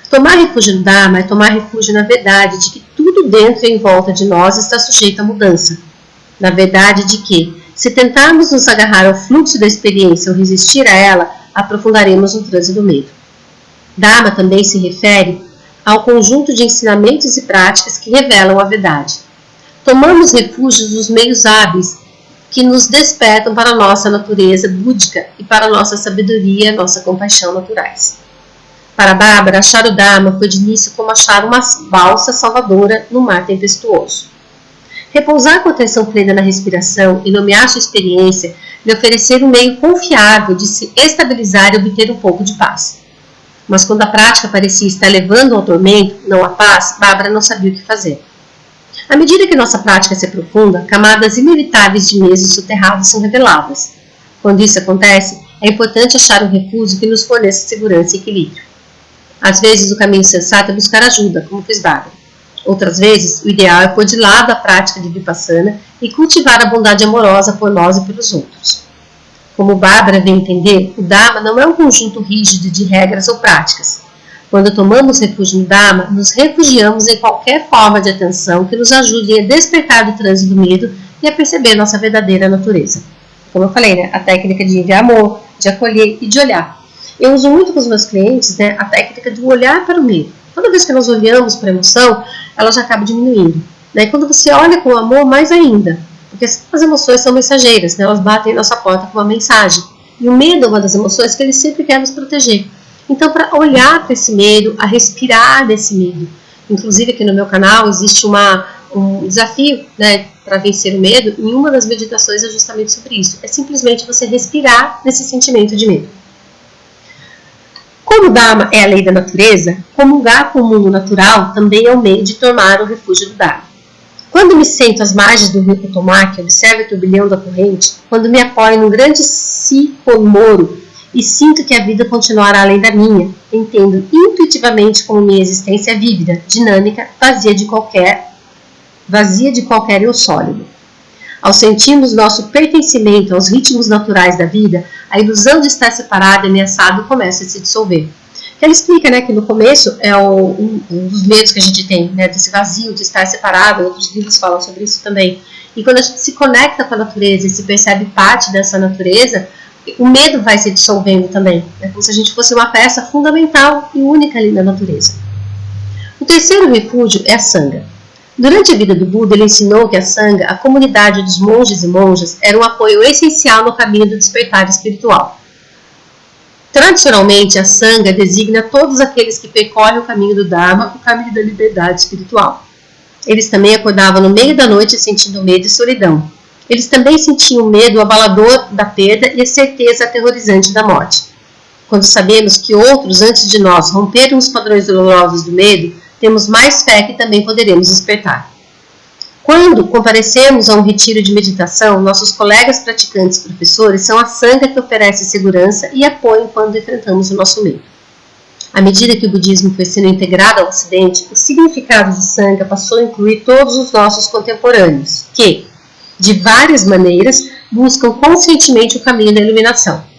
Tomar refúgio no Dharma é tomar refúgio na verdade de que tudo dentro e em volta de nós está sujeito à mudança. Na verdade de que, se tentarmos nos agarrar ao fluxo da experiência ou resistir a ela, aprofundaremos no transe do medo. Dharma também se refere ao conjunto de ensinamentos e práticas que revelam a verdade. Tomamos refúgios nos meios hábeis que nos despertam para a nossa natureza búdica e para a nossa sabedoria e nossa compaixão naturais. Para Bárbara, achar o Dharma foi de início como achar uma balsa salvadora no mar tempestuoso. Repousar com atenção plena na respiração e nomear sua experiência lhe oferecer um meio confiável de se estabilizar e obter um pouco de paz. Mas quando a prática parecia estar levando ao tormento, não à paz, Bárbara não sabia o que fazer. À medida que nossa prática se aprofunda, camadas inevitáveis de medos soterrados são reveladas. Quando isso acontece, é importante achar um refúgio que nos forneça segurança e equilíbrio. Às vezes o caminho sensato é buscar ajuda, como fez Bárbara. Outras vezes, o ideal é pôr de lado a prática de Vipassana e cultivar a bondade amorosa por nós e pelos outros. Como Bárbara vem entender, o Dharma não é um conjunto rígido de regras ou práticas. Quando tomamos refúgio no Dharma, nos refugiamos em qualquer forma de atenção que nos ajude a despertar do transe do medo e a perceber nossa verdadeira natureza. Como eu falei, a técnica de enviar amor, de acolher e de olhar. Eu uso muito com os meus clientes a técnica do olhar para o medo. Toda vez que nós olhamos para a emoção, ela já acaba diminuindo. E quando você olha com amor, mais ainda. Porque as emoções são mensageiras, elas batem em nossa porta com uma mensagem. E o medo é uma das emoções que ele sempre quer nos proteger. Então, para olhar para esse medo, a respirar desse medo. Inclusive, aqui no meu canal existe um desafio para vencer o medo. E uma das meditações é justamente sobre isso. É simplesmente você respirar nesse sentimento de medo. Como o Dharma é a lei da natureza, comungar com o mundo natural também é um meio de tomar o refúgio do Dharma. Quando me sento às margens do rio Potomac, observo o turbilhão da corrente, quando me apoio num grande sicomoro e sinto que a vida continuará além da minha, entendo intuitivamente como minha existência é vívida, dinâmica, vazia de qualquer eu sólido. Ao sentirmos nosso pertencimento aos ritmos naturais da vida, a ilusão de estar separado e ameaçado começa a se dissolver. Ela explica, né, que no começo é um dos medos que a gente tem, né, desse vazio, de estar separado. Outros livros falam sobre isso também. E quando a gente se conecta com a natureza e se percebe parte dessa natureza, o medo vai se dissolvendo também. É como se a gente fosse uma peça fundamental e única ali na natureza. O terceiro refúgio é a Sangha. Durante a vida do Buda, ele ensinou que a Sangha, a comunidade dos monges e monjas, era um apoio essencial no caminho do despertar espiritual. Tradicionalmente, a Sangha designa todos aqueles que percorrem o caminho do Dharma, o caminho da liberdade espiritual. Eles também acordavam no meio da noite sentindo medo e solidão. Eles também sentiam o medo abalador da perda e a certeza aterrorizante da morte. Quando sabemos que outros antes de nós romperam os padrões dolorosos do medo, temos mais fé que também poderemos despertar. Quando comparecemos a um retiro de meditação, nossos colegas praticantes e professores são a Sangha que oferece segurança e apoio quando enfrentamos o nosso medo. À medida que o budismo foi sendo integrado ao Ocidente, o significado de Sangha passou a incluir todos os nossos contemporâneos, que, de várias maneiras, buscam conscientemente o caminho da iluminação.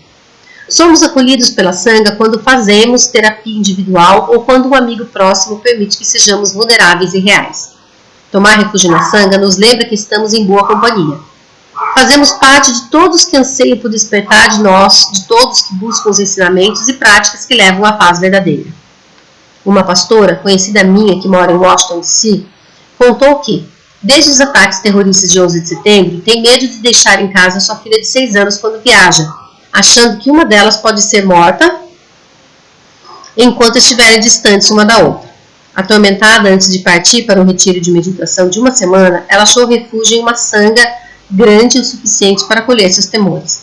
Somos acolhidos pela Sangha quando fazemos terapia individual ou quando um amigo próximo permite que sejamos vulneráveis e reais. Tomar refúgio na Sangha nos lembra que estamos em boa companhia. Fazemos parte de todos que anseiam por despertar de nós, de todos que buscam os ensinamentos e práticas que levam à paz verdadeira. Uma pastora, conhecida minha, que mora em Washington, D.C., contou que, desde os ataques terroristas de 11 de setembro, tem medo de deixar em casa sua filha de 6 anos quando viaja, achando que uma delas pode ser morta enquanto estiverem distantes uma da outra. Atormentada antes de partir para um retiro de meditação de 1 semana, ela achou refúgio em uma Sangha grande o suficiente para acolher seus temores.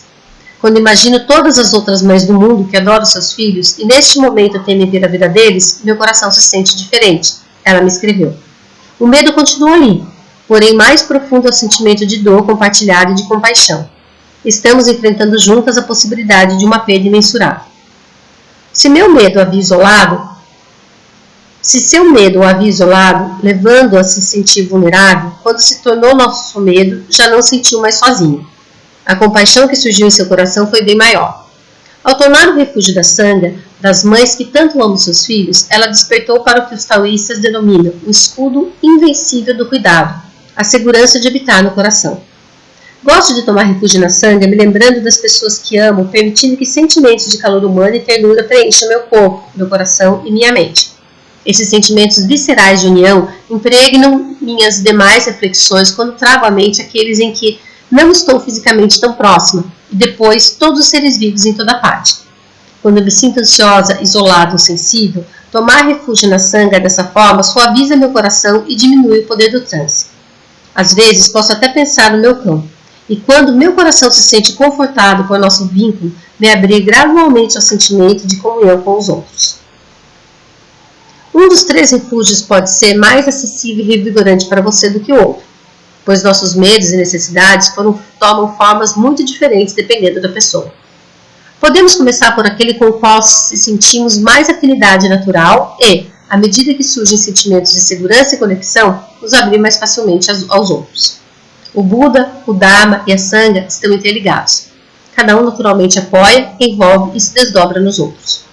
Quando imagino todas as outras mães do mundo que adoram seus filhos e neste momento temem ver a vida deles, meu coração se sente diferente. Ela me escreveu. O medo continua ali, porém mais profundo é o sentimento de dor compartilhada e de compaixão. Estamos enfrentando juntas a possibilidade de uma perda imensurável. Se seu medo o havia isolado, levando-o a se sentir vulnerável, quando se tornou nosso medo, já não sentiu mais sozinho. A compaixão que surgiu em seu coração foi bem maior. Ao tornar o refúgio da Sangha, das mães que tanto amam seus filhos, ela despertou para o que os taoístas denominam o escudo invencível do cuidado, a segurança de habitar no coração. Gosto de tomar refúgio na Sangha, me lembrando das pessoas que amo, permitindo que sentimentos de calor humano e ternura preencham meu corpo, meu coração e minha mente. Esses sentimentos viscerais de união impregnam minhas demais reflexões quando trago à mente aqueles em que não estou fisicamente tão próxima, e depois todos os seres vivos em toda parte. Quando me sinto ansiosa, isolada ou sensível, tomar refúgio na Sangha dessa forma suaviza meu coração e diminui o poder do transe. Às vezes posso até pensar no meu cão, e quando meu coração se sente confortado com o nosso vínculo, me abrir gradualmente ao sentimento de comunhão com os outros. Um dos 3 refúgios pode ser mais acessível e revigorante para você do que o outro, pois nossos medos e necessidades tomam formas muito diferentes dependendo da pessoa. Podemos começar por aquele com o qual sentimos mais afinidade natural e, à medida que surgem sentimentos de segurança e conexão, nos abrir mais facilmente aos outros. O Buda, o Dharma e a Sangha estão interligados. Cada um naturalmente apoia, envolve e se desdobra nos outros.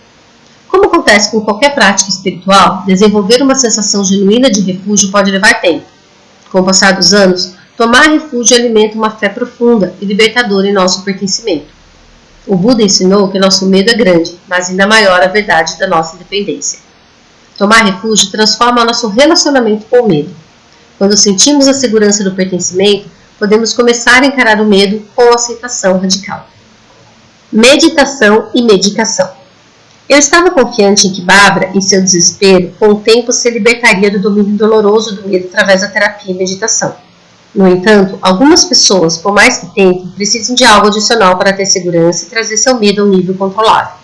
Como acontece com qualquer prática espiritual, desenvolver uma sensação genuína de refúgio pode levar tempo. Com o passar dos anos, tomar refúgio alimenta uma fé profunda e libertadora em nosso pertencimento. O Buda ensinou que nosso medo é grande, mas ainda maior a verdade da nossa independência. Tomar refúgio transforma nosso relacionamento com o medo. Quando sentimos a segurança do pertencimento, podemos começar a encarar o medo com aceitação radical. Meditação e medicação. Eu estava confiante em que Barbara, em seu desespero, com o tempo se libertaria do domínio doloroso do medo através da terapia e meditação. No entanto, algumas pessoas, por mais que tentem, precisam de algo adicional para ter segurança e trazer seu medo a um nível controlável.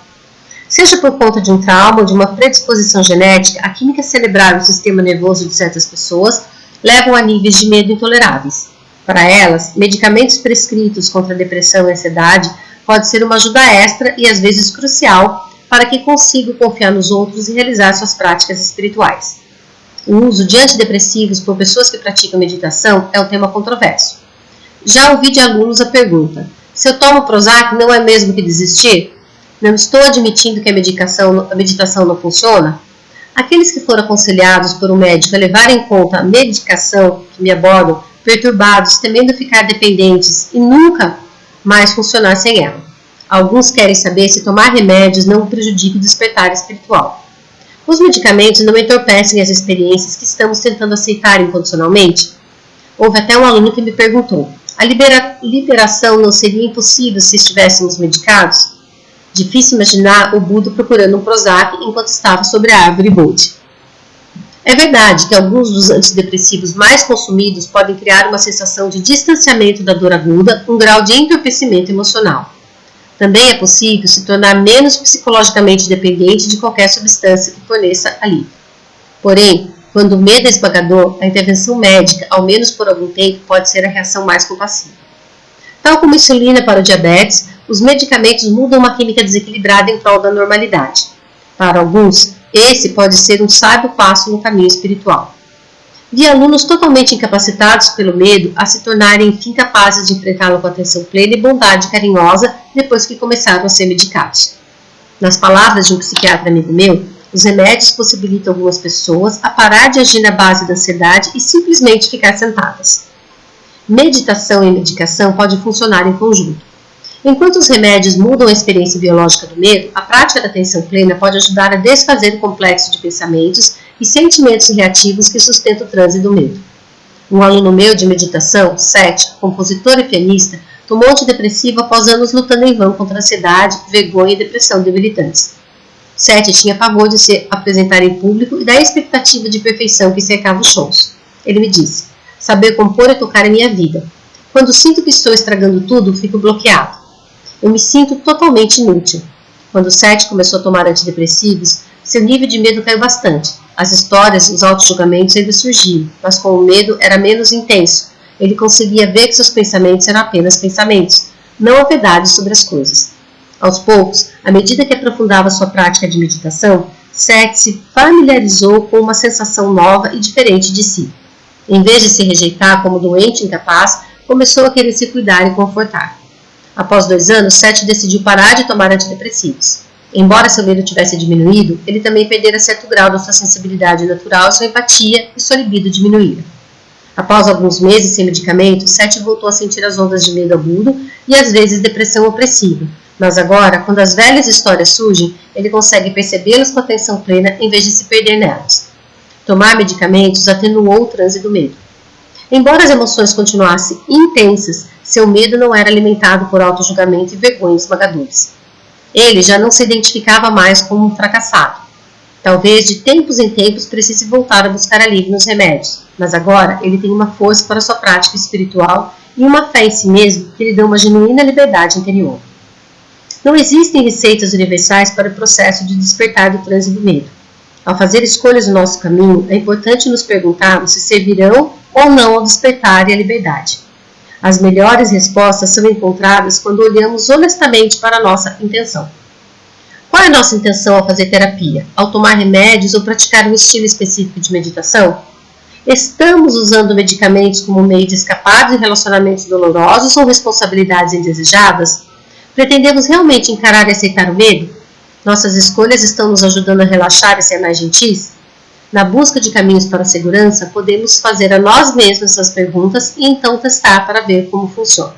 Seja por conta de um trauma ou de uma predisposição genética, a química cerebral e o sistema nervoso de certas pessoas levam a níveis de medo intoleráveis. Para elas, medicamentos prescritos contra a depressão e a ansiedade pode ser uma ajuda extra e às vezes crucial para que consigam confiar nos outros e realizar suas práticas espirituais. O uso de antidepressivos por pessoas que praticam meditação é um tema controverso. Já ouvi de alunos a pergunta: se eu tomo Prozac, não é mesmo que desistir? Não estou admitindo que a meditação não funciona? Aqueles que foram aconselhados por um médico a levar em conta a medicação que me abordam, perturbados, temendo ficar dependentes e nunca mais funcionar sem ela. Alguns querem saber se tomar remédios não prejudica o despertar espiritual. Os medicamentos não entorpecem as experiências que estamos tentando aceitar incondicionalmente? Houve até um aluno que me perguntou: a liberação não seria impossível se estivéssemos medicados? Difícil imaginar o Buda procurando um Prozac enquanto estava sobre a árvore Bodhi. É verdade que alguns dos antidepressivos mais consumidos podem criar uma sensação de distanciamento da dor aguda, um grau de entorpecimento emocional. Também é possível se tornar menos psicologicamente dependente de qualquer substância que forneça alívio. Porém, quando o medo é esmagador, a intervenção médica, ao menos por algum tempo, pode ser a reação mais compassiva. Tal como a insulina para o diabetes, os medicamentos mudam uma química desequilibrada em prol da normalidade. Para alguns, esse pode ser um sábio passo no caminho espiritual. Vi alunos totalmente incapacitados pelo medo a se tornarem enfim capazes de enfrentá-lo com atenção plena e bondade carinhosa depois que começaram a ser medicados. Nas palavras de um psiquiatra amigo meu, os remédios possibilitam algumas pessoas a parar de agir na base da ansiedade e simplesmente ficar sentadas. Meditação e medicação podem funcionar em conjunto. Enquanto os remédios mudam a experiência biológica do medo, a prática da atenção plena pode ajudar a desfazer o complexo de pensamentos e sentimentos reativos que sustentam o transe do medo. Um aluno meu de meditação, cético, compositor e pianista, tomou antidepressivo após anos lutando em vão contra a ansiedade, vergonha e depressão debilitantes. Sete tinha pavor de se apresentar em público e da expectativa de perfeição que cercava os shows. Ele me disse: saber compor e tocar é minha vida. Quando sinto que estou estragando tudo, fico bloqueado. Eu me sinto totalmente inútil. Quando Sete começou a tomar antidepressivos, seu nível de medo caiu bastante. As histórias e os auto-julgamentos ainda surgiam, mas com o medo era menos intenso. Ele conseguia ver que seus pensamentos eram apenas pensamentos, não a verdade sobre as coisas. Aos poucos, à medida que aprofundava sua prática de meditação, Sete se familiarizou com uma sensação nova e diferente de si. Em vez de se rejeitar como doente incapaz, começou a querer se cuidar e confortar. Após 2 anos, Sete decidiu parar de tomar antidepressivos. Embora seu medo tivesse diminuído, ele também perdera certo grau da sua sensibilidade natural, sua empatia e sua libido diminuíram. Após alguns meses sem medicamento, Sete voltou a sentir as ondas de medo agudo e às vezes depressão opressiva. Mas agora, quando as velhas histórias surgem, ele consegue percebê-las com atenção plena em vez de se perder nelas. Tomar medicamentos atenuou o transe do medo. Embora as emoções continuassem intensas, seu medo não era alimentado por auto-julgamento e vergonha esmagadores. Ele já não se identificava mais como um fracassado. Talvez de tempos em tempos precise voltar a buscar alívio nos remédios, mas agora ele tem uma força para sua prática espiritual e uma fé em si mesmo que lhe dá uma genuína liberdade interior. Não existem receitas universais para o processo de despertar do transe do medo. Ao fazer escolhas no nosso caminho, é importante nos perguntarmos se servirão ou não ao despertar e à liberdade. As melhores respostas são encontradas quando olhamos honestamente para a nossa intenção. Qual é a nossa intenção ao fazer terapia? Ao tomar remédios ou praticar um estilo específico de meditação? Estamos usando medicamentos como meio de escapar de relacionamentos dolorosos ou responsabilidades indesejadas? Pretendemos realmente encarar e aceitar o medo? Nossas escolhas estão nos ajudando a relaxar e ser mais gentis? Na busca de caminhos para a segurança, podemos fazer a nós mesmos essas perguntas e então testar para ver como funciona.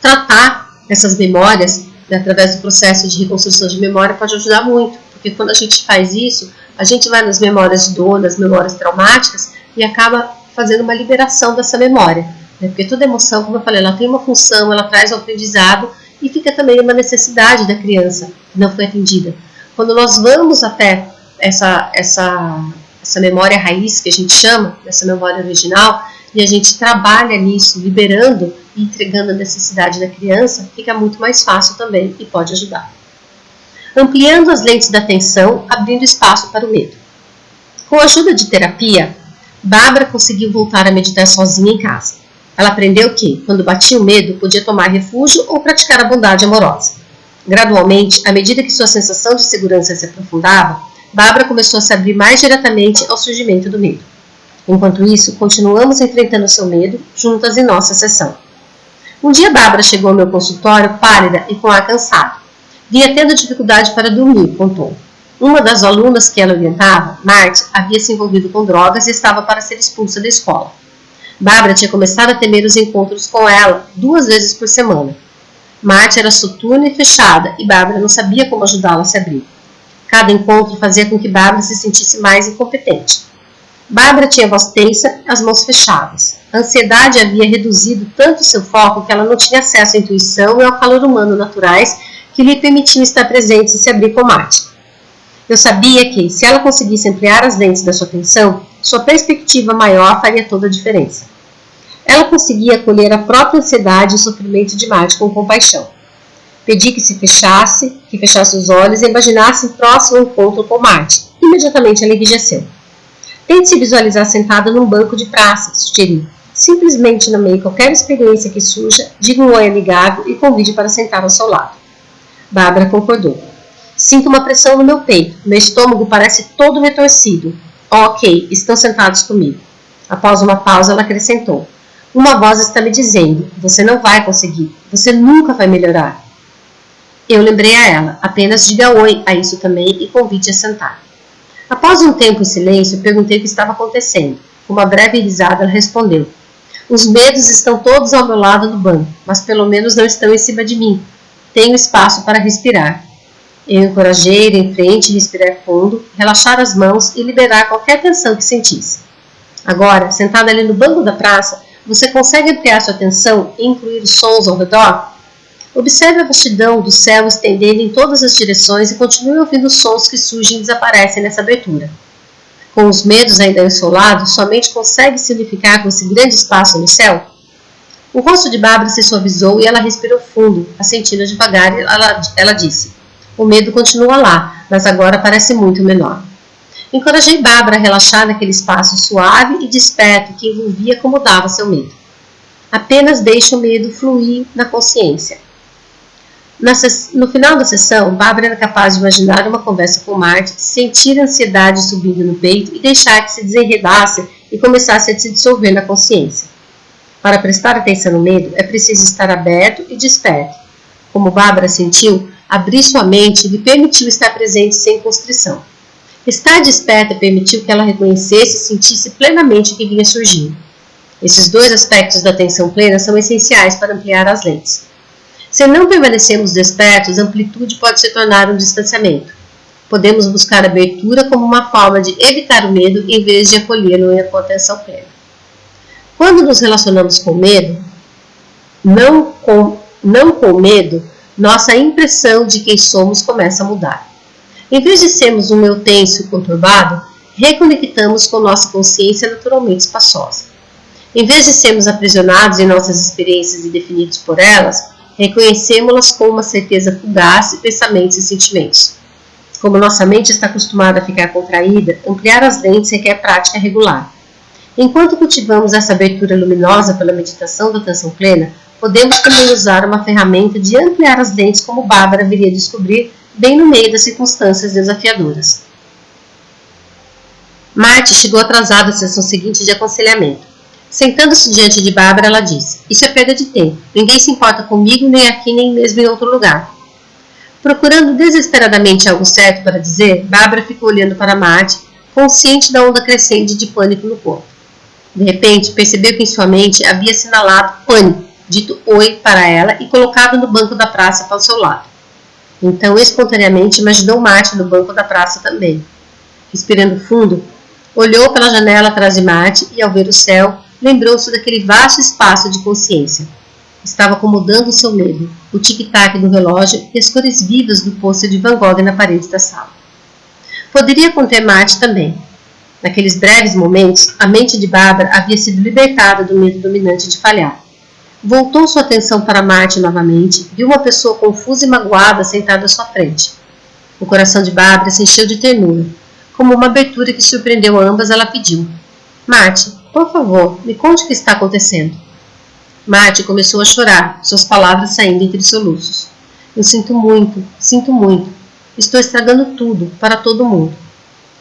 Tratar essas memórias, através do processo de reconstrução de memória, pode ajudar muito, porque quando a gente faz isso, a gente vai nas memórias de dor, nas memórias traumáticas e acaba fazendo uma liberação dessa memória. Porque toda emoção, como eu falei, ela tem uma função, ela traz o aprendizado e fica também uma necessidade da criança que não foi atendida. Quando nós vamos até essa memória raiz que a gente chama, essa memória original, e a gente trabalha nisso, liberando e entregando a necessidade da criança, fica muito mais fácil também e pode ajudar. ampliando as lentes da atenção, abrindo espaço para o medo. Com a ajuda de terapia, Bárbara conseguiu voltar a meditar sozinha em casa. Ela aprendeu que, quando batia o medo, podia tomar refúgio ou praticar a bondade amorosa. Gradualmente, à medida que sua sensação de segurança se aprofundava, Bárbara começou a se abrir mais diretamente ao surgimento do medo. Enquanto isso, continuamos enfrentando seu medo juntas em nossa sessão. Um dia, Bárbara chegou ao meu consultório pálida e com ar cansado. Vinha tendo dificuldade para dormir, contou. Uma das alunas que ela orientava, Marte, havia se envolvido com drogas e estava para ser expulsa da escola. Bárbara tinha começado a temer os encontros com ela 2 vezes por semana. Marte era soturna e fechada e Bárbara não sabia como ajudá-la a se abrir. Cada encontro fazia com que Bárbara se sentisse mais incompetente. Bárbara tinha a voz tensa, as mãos fechadas. A ansiedade havia reduzido tanto seu foco que ela não tinha acesso à intuição e ao calor humano naturais que lhe permitiam estar presente e se abrir com Marte. Eu sabia que, se ela conseguisse ampliar as lentes da sua atenção, sua perspectiva maior faria toda a diferença. Ela conseguia acolher a própria ansiedade e sofrimento de Marte com compaixão. Pedi que fechasse os olhos e imaginasse um próximo encontro com Marte. Imediatamente ela enrijeceu. Tente se visualizar sentada num banco de praça, sugeri. Simplesmente nomeie qualquer experiência que surja, diga um oi amigável e convide para sentar ao seu lado. Bárbara concordou. Sinto uma pressão no meu peito. Meu estômago parece todo retorcido. Ok, estão sentados comigo. Após uma pausa, ela acrescentou. Uma voz está me dizendo, você não vai conseguir, você nunca vai melhorar. Eu lembrei a ela, apenas diga oi a isso também e convide a sentar. Após um tempo em silêncio, perguntei o que estava acontecendo. Com uma breve risada, ela respondeu. Os medos estão todos ao meu lado do banco, mas pelo menos não estão em cima de mim. Tenho espaço para respirar. Eu encorajei a ir em frente, respirar fundo, relaxar as mãos e liberar qualquer tensão que sentisse. Agora, sentada ali no banco da praça, você consegue ampliar sua atenção e incluir os sons ao redor? Observe a vastidão do céu estendendo em todas as direções e continue ouvindo os sons que surgem e desaparecem nessa abertura. Com os medos ainda ao seu lado, sua mente consegue se unificar com esse grande espaço no céu? O rosto de Bárbara se suavizou e ela respirou fundo, assentindo devagar e ela disse. O medo continua lá, mas agora parece muito menor. Encorajei Bárbara a relaxar naquele espaço suave e desperto que envolvia e acomodava seu medo. Apenas deixe o medo fluir na consciência. No final da sessão, Bárbara era capaz de imaginar uma conversa com Marte, sentir a ansiedade subindo no peito e deixar que se desenredasse e começasse a se dissolver na consciência. Para prestar atenção no medo, é preciso estar aberto e desperto. Como Bárbara sentiu, abrir sua mente lhe permitiu estar presente sem constrição. Estar desperta permitiu que ela reconhecesse e sentisse plenamente o que vinha surgindo. Esses 2 aspectos da atenção plena são essenciais para ampliar as lentes. Se não permanecemos despertos, a amplitude pode se tornar um distanciamento. Podemos buscar abertura como uma forma de evitar o medo em vez de acolhê-lo com atenção plena. Quando nos relacionamos com medo, não com medo, nossa impressão de quem somos começa a mudar. Em vez de sermos um eu tenso e conturbado, reconectamos com nossa consciência naturalmente espaçosa. Em vez de sermos aprisionados em nossas experiências e definidos por elas, reconhecemos-las com uma certeza fugaz de pensamentos e sentimentos. Como nossa mente está acostumada a ficar contraída, ampliar as lentes requer prática regular. Enquanto cultivamos essa abertura luminosa pela meditação da atenção plena, podemos também usar uma ferramenta de ampliar as lentes como Bárbara viria descobrir bem no meio das circunstâncias desafiadoras. Marte chegou atrasada à sessão seguinte de aconselhamento. Sentando-se diante de Bárbara, ela disse, isso é perda de tempo. Ninguém se importa comigo, nem aqui, nem mesmo em outro lugar. Procurando desesperadamente algo certo para dizer, Bárbara ficou olhando para Marte, consciente da onda crescente de pânico no corpo. De repente, percebeu que em sua mente havia assinalado pânico, dito oi para ela e colocado no banco da praça para o seu lado. Então, espontaneamente, imaginou Marte no banco da praça também. Respirando fundo, olhou pela janela atrás de Marte e, ao ver o céu, lembrou-se daquele vasto espaço de consciência. Estava acomodando o seu medo, o tic-tac do relógio e as cores vivas do pôster de Van Gogh na parede da sala. Poderia conter Marte também. Naqueles breves momentos, a mente de Bárbara havia sido libertada do medo dominante de falhar. Voltou sua atenção para Marte novamente, viu uma pessoa confusa e magoada sentada à sua frente. O coração de Bárbara se encheu de ternura. Como uma abertura que surpreendeu ambas, ela pediu: Marty, por favor, me conte o que está acontecendo. Marty começou a chorar, suas palavras saindo entre soluços. Eu sinto muito, sinto muito. Estou estragando tudo, para todo mundo.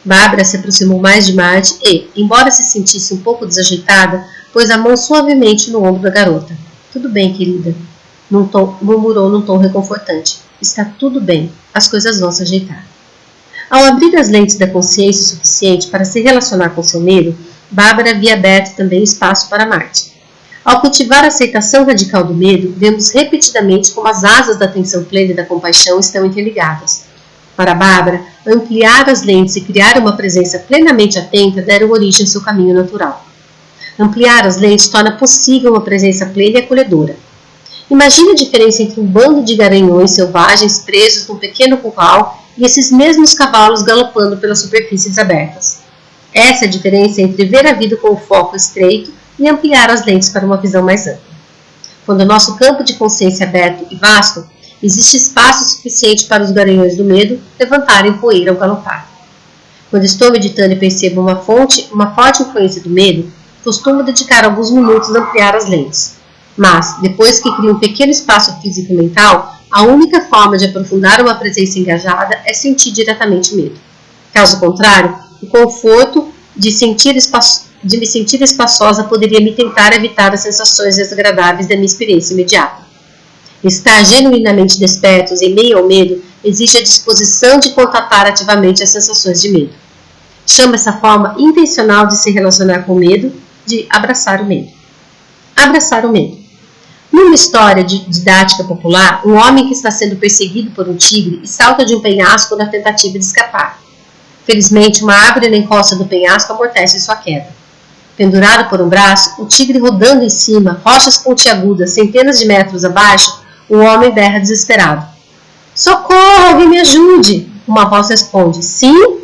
Bárbara se aproximou mais de Marty e, embora se sentisse um pouco desajeitada, pôs a mão suavemente no ombro da garota. Tudo bem, querida, murmurou num tom reconfortante. Está tudo bem, as coisas vão se ajeitar. Ao abrir as lentes da consciência o suficiente para se relacionar com seu medo, Bárbara havia aberto também espaço para Marty. Ao cultivar a aceitação radical do medo, vemos repetidamente como as asas da atenção plena e da compaixão estão interligadas. Para Bárbara, ampliar as lentes e criar uma presença plenamente atenta deram origem ao seu caminho natural. Ampliar as lentes torna possível uma presença plena e acolhedora. Imagine a diferença entre um bando de garanhões selvagens presos num pequeno curral e esses mesmos cavalos galopando pelas superfícies abertas. Essa é a diferença entre ver a vida com o foco estreito e ampliar as lentes para uma visão mais ampla. Quando o nosso campo de consciência é aberto e vasto, existe espaço suficiente para os garanhões do medo levantarem poeira ao galopar. Quando estou meditando e percebo uma forte influência do medo, costumo dedicar alguns minutos a ampliar as lentes. Mas, depois que crio um pequeno espaço físico e mental, a única forma de aprofundar uma presença engajada é sentir diretamente o medo. Caso contrário, o conforto de me sentir espaçosa poderia me tentar evitar as sensações desagradáveis da minha experiência imediata. Estar genuinamente despertos em meio ao medo exige a disposição de contatar ativamente as sensações de medo. Chamo essa forma intencional de se relacionar com o medo de abraçar o medo. Abraçar o medo. Numa história didática popular, um homem que está sendo perseguido por um tigre e salta de um penhasco na tentativa de escapar. Felizmente, uma árvore na encosta do penhasco amortece sua queda. Pendurado por um braço, o tigre rodando em cima, rochas pontiagudas, centenas de metros abaixo, o homem berra desesperado. Socorro, alguém me ajude! Uma voz responde, sim.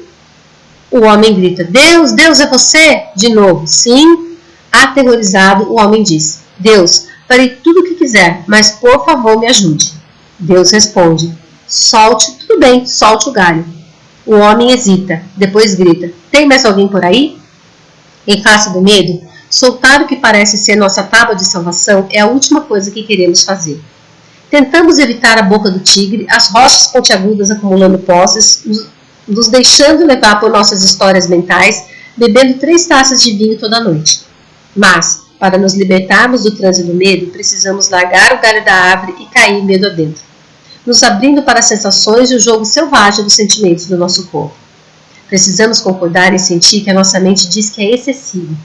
O homem grita, Deus, Deus é você? De novo, sim. Aterrorizado, o homem diz, Deus, farei tudo o que quiser, mas por favor me ajude. Deus responde, solte, tudo bem, solte o galho. O homem hesita, depois grita, tem mais alguém por aí? Em face do medo, soltar o que parece ser nossa tábua de salvação é a última coisa que queremos fazer. Tentamos evitar a boca do tigre, as rochas pontiagudas acumulando posses, nos deixando levar por nossas histórias mentais, bebendo 3 taças de vinho toda noite. Mas, para nos libertarmos do transe do medo, precisamos largar o galho da árvore e cair medo adentro, nos abrindo para as sensações e o jogo selvagem dos sentimentos do nosso corpo. Precisamos concordar em sentir que a nossa mente diz que é excessivo.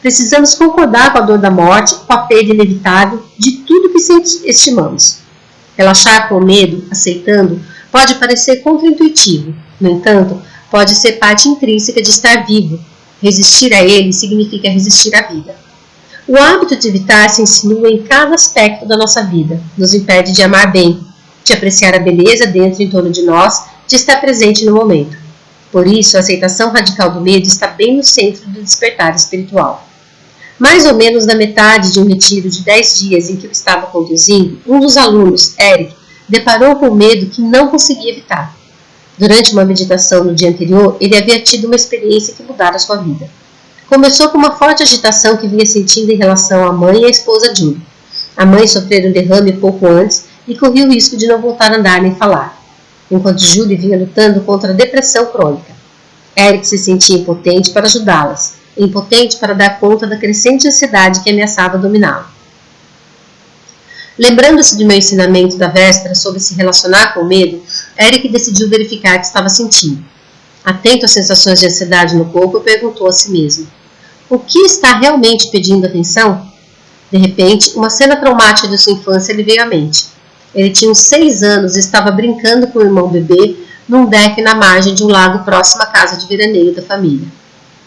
Precisamos concordar com a dor da morte, com a perda inevitável de tudo que estimamos. Relaxar com o medo, aceitando, pode parecer contraintuitivo. No entanto, pode ser parte intrínseca de estar vivo. Resistir a ele significa resistir à vida. O hábito de evitar se insinua em cada aspecto da nossa vida. Nos impede de amar bem, de apreciar a beleza dentro e em torno de nós, de estar presente no momento. Por isso, a aceitação radical do medo está bem no centro do despertar espiritual. Mais ou menos na metade de um retiro de 10 dias em que eu estava conduzindo, um dos alunos, Eric, deparou com um medo que não conseguia evitar. Durante uma meditação no dia anterior, ele havia tido uma experiência que mudara sua vida. Começou com uma forte agitação que vinha sentindo em relação à mãe e à esposa Julie. A mãe sofrera um derrame pouco antes e corria o risco de não voltar a andar nem falar, enquanto Julie vinha lutando contra a depressão crônica. Eric se sentia impotente para ajudá-las, impotente para dar conta da crescente ansiedade que ameaçava dominá-lo. Lembrando-se de meu ensinamento da véspera sobre se relacionar com o medo, Eric decidiu verificar o que estava sentindo. Atento às sensações de ansiedade no corpo, perguntou a si mesmo, o que está realmente pedindo atenção? De repente, uma cena traumática de sua infância lhe veio à mente. Ele tinha uns 6 anos e estava brincando com o irmão bebê num deck na margem de um lago próximo à casa de veraneio da família.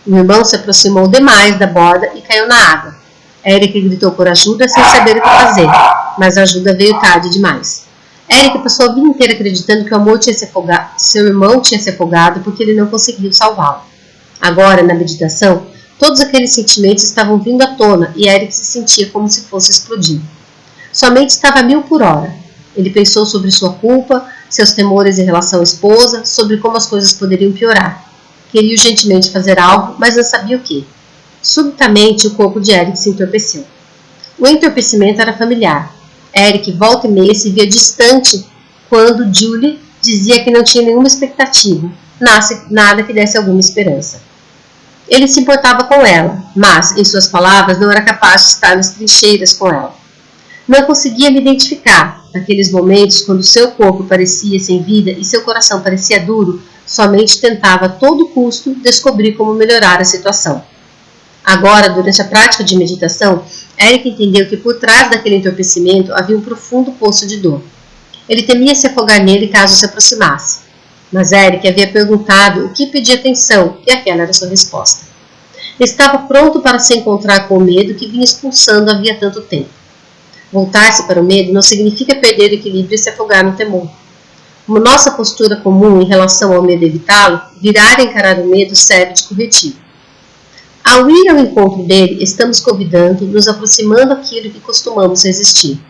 O irmão se aproximou demais da borda e caiu na água. Eric gritou por ajuda sem saber o que fazer, mas a ajuda veio tarde demais. Eric passou a vida inteira acreditando que seu irmão tinha se afogado porque ele não conseguiu salvá-lo. Agora, na meditação, todos aqueles sentimentos estavam vindo à tona e Eric se sentia como se fosse explodir. Sua mente estava a 1000 por hora. Ele pensou sobre sua culpa, seus temores em relação à esposa, sobre como as coisas poderiam piorar. Queria urgentemente fazer algo, mas não sabia o que. Subitamente, o corpo de Eric se entorpeceu. O entorpecimento era familiar. Eric, volta e meia, se via distante quando Julie dizia que não tinha nenhuma expectativa, nada que desse alguma esperança. Ele se importava com ela, mas, em suas palavras, não era capaz de estar nas trincheiras com ela. Não conseguia me identificar. Naqueles momentos, quando seu corpo parecia sem vida e seu coração parecia duro, somente tentava a todo custo descobrir como melhorar a situação. Agora, durante a prática de meditação, Eric entendeu que por trás daquele entorpecimento havia um profundo poço de dor. Ele temia se afogar nele caso se aproximasse. Mas Eric havia perguntado o que pedia atenção e aquela era sua resposta. Ele estava pronto para se encontrar com o medo que vinha expulsando havia tanto tempo. Voltar-se para o medo não significa perder o equilíbrio e se afogar no temor. Como nossa postura comum em relação ao medo evitá-lo, virar e encarar o medo serve de corretivo. Ao ir ao encontro dele, estamos convidando, nos aproximando daquilo que costumamos resistir.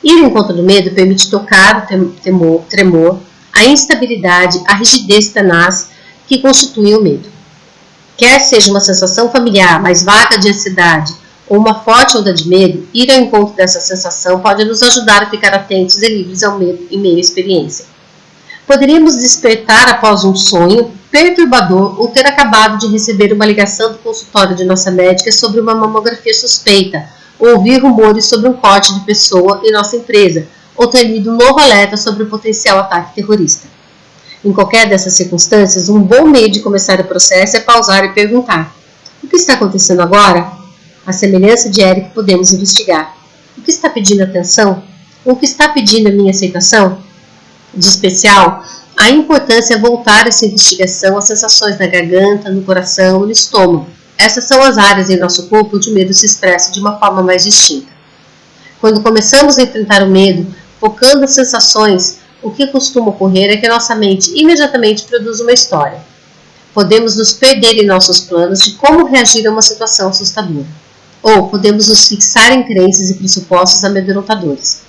Ir ao encontro do medo permite tocar o tremor, a instabilidade, a rigidez tenaz que constituem o medo. Quer seja uma sensação familiar mais vaga de ansiedade ou uma forte onda de medo, ir ao encontro dessa sensação pode nos ajudar a ficar atentos e livres ao medo em meio à experiência. Poderíamos despertar após um sonho perturbador ou ter acabado de receber uma ligação do consultório de nossa médica sobre uma mamografia suspeita, ou ouvir rumores sobre um corte de pessoa em nossa empresa, ou ter lido um novo alerta sobre o potencial ataque terrorista. Em qualquer dessas circunstâncias, um bom meio de começar o processo é pausar e perguntar: o que está acontecendo agora? À semelhança de Eric, podemos investigar. O que está pedindo atenção? O que está pedindo a minha aceitação? De especial, a importância é voltar essa investigação às sensações na garganta, no coração e no estômago. Essas são as áreas em nosso corpo onde o medo se expressa de uma forma mais distinta. Quando começamos a enfrentar o medo, focando as sensações, o que costuma ocorrer é que nossa mente imediatamente produz uma história. Podemos nos perder em nossos planos de como reagir a uma situação assustadora. Ou podemos nos fixar em crenças e pressupostos amedrontadores.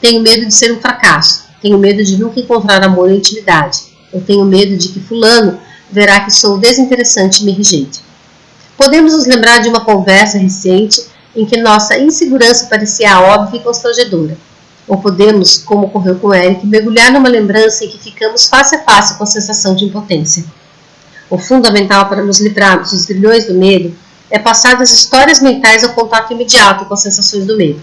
Tenho medo de ser um fracasso. Tenho medo de nunca encontrar amor e intimidade. Eu tenho medo de que fulano verá que sou desinteressante e me rejeite. Podemos nos lembrar de uma conversa recente em que nossa insegurança parecia óbvia e constrangedora. Ou podemos, como ocorreu com Eric, mergulhar numa lembrança em que ficamos face a face com a sensação de impotência. O fundamental para nos livrarmos dos grilhões do medo é passar das histórias mentais ao contato imediato com as sensações do medo.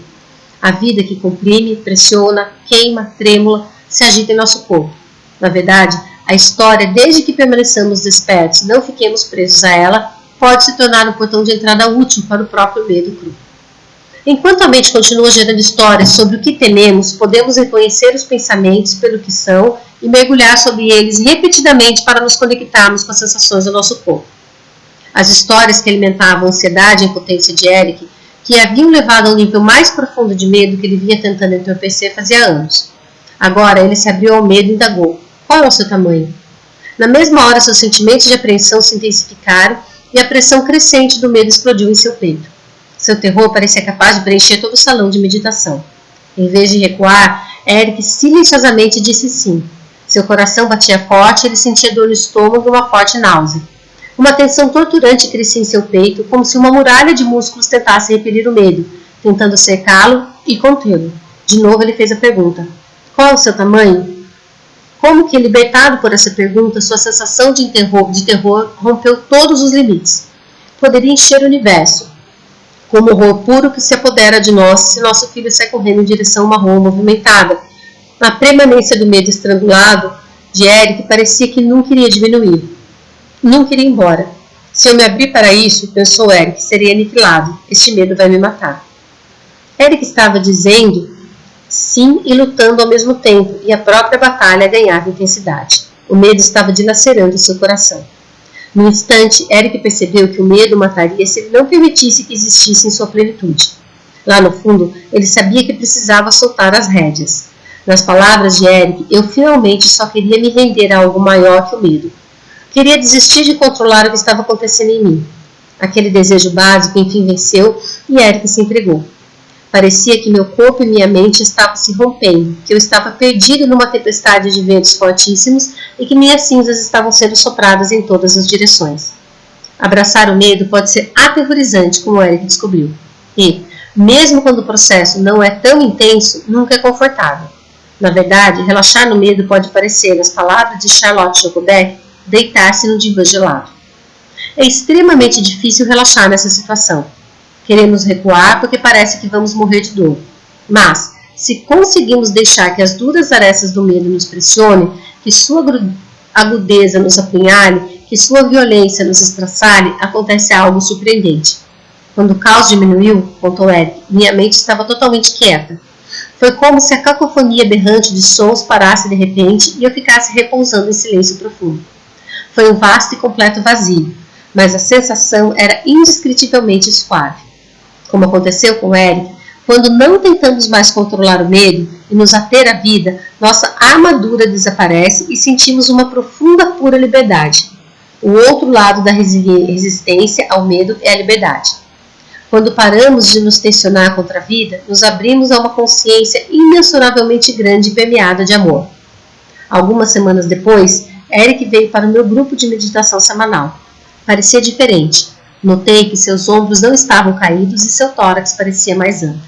A vida que comprime, pressiona, queima, trêmula, se agita em nosso corpo. Na verdade, a história, desde que permaneçamos despertos e não fiquemos presos a ela, pode se tornar um portão de entrada útil para o próprio medo cru. Enquanto a mente continua gerando histórias sobre o que tememos, podemos reconhecer os pensamentos pelo que são e mergulhar sobre eles repetidamente para nos conectarmos com as sensações do nosso corpo. As histórias que alimentavam a ansiedade e a impotência de Eric, que haviam levado a um nível mais profundo de medo que ele vinha tentando entorpecer fazia anos. Agora ele se abriu ao medo e indagou: qual é o seu tamanho? Na mesma hora, seus sentimentos de apreensão se intensificaram e a pressão crescente do medo explodiu em seu peito. Seu terror parecia capaz de preencher todo o salão de meditação. Em vez de recuar, Eric silenciosamente disse sim. Seu coração batia forte e ele sentia dor no estômago e uma forte náusea. Uma tensão torturante crescia em seu peito, como se uma muralha de músculos tentasse repelir o medo, tentando cercá-lo e contê-lo. De novo ele fez a pergunta: qual é o seu tamanho? Como que, libertado por essa pergunta, sua sensação de terror rompeu todos os limites. Poderia encher o universo, como horror puro que se apodera de nós se nosso filho sai correndo em direção a uma rua movimentada. A permanência do medo estrangulado de Eric parecia que nunca iria diminuir. Nunca iria embora. Se eu me abrir para isso, pensou Eric, serei aniquilado. Este medo vai me matar. Eric estava dizendo sim e lutando ao mesmo tempo, e a própria batalha ganhava intensidade. O medo estava dilacerando seu coração. No instante, Eric percebeu que o medo o mataria se ele não permitisse que existisse em sua plenitude. Lá no fundo, ele sabia que precisava soltar as rédeas. Nas palavras de Eric, eu finalmente só queria me render a algo maior que o medo. Queria desistir de controlar o que estava acontecendo em mim. Aquele desejo básico enfim venceu e Eric se entregou. Parecia que meu corpo e minha mente estavam se rompendo, que eu estava perdido numa tempestade de ventos fortíssimos e que minhas cinzas estavam sendo sopradas em todas as direções. Abraçar o medo pode ser aterrorizante, como Eric descobriu. E, mesmo quando o processo não é tão intenso, nunca é confortável. Na verdade, relaxar no medo pode parecer, nas palavras de Charlotte Jacobet, deitar-se no divã gelado. É extremamente difícil relaxar nessa situação. Queremos recuar porque parece que vamos morrer de dor. Mas, se conseguimos deixar que as duras arestas do medo nos pressionem, que sua agudeza nos apunhale, que sua violência nos estraçalhe, acontece algo surpreendente. Quando o caos diminuiu, contou Eric, minha mente estava totalmente quieta. Foi como se a cacofonia berrante de sons parasse de repente e eu ficasse repousando em silêncio profundo. Foi um vasto e completo vazio, mas a sensação era indescritivelmente suave. Como aconteceu com Eric, quando não tentamos mais controlar o medo e nos ater à vida, nossa armadura desaparece e sentimos uma profunda, pura liberdade. O outro lado da resistência ao medo é a liberdade. Quando paramos de nos tensionar contra a vida, nos abrimos a uma consciência imensuravelmente grande e permeada de amor. Algumas semanas depois, Eric veio para o meu grupo de meditação semanal. Parecia diferente. Notei que seus ombros não estavam caídos e seu tórax parecia mais amplo.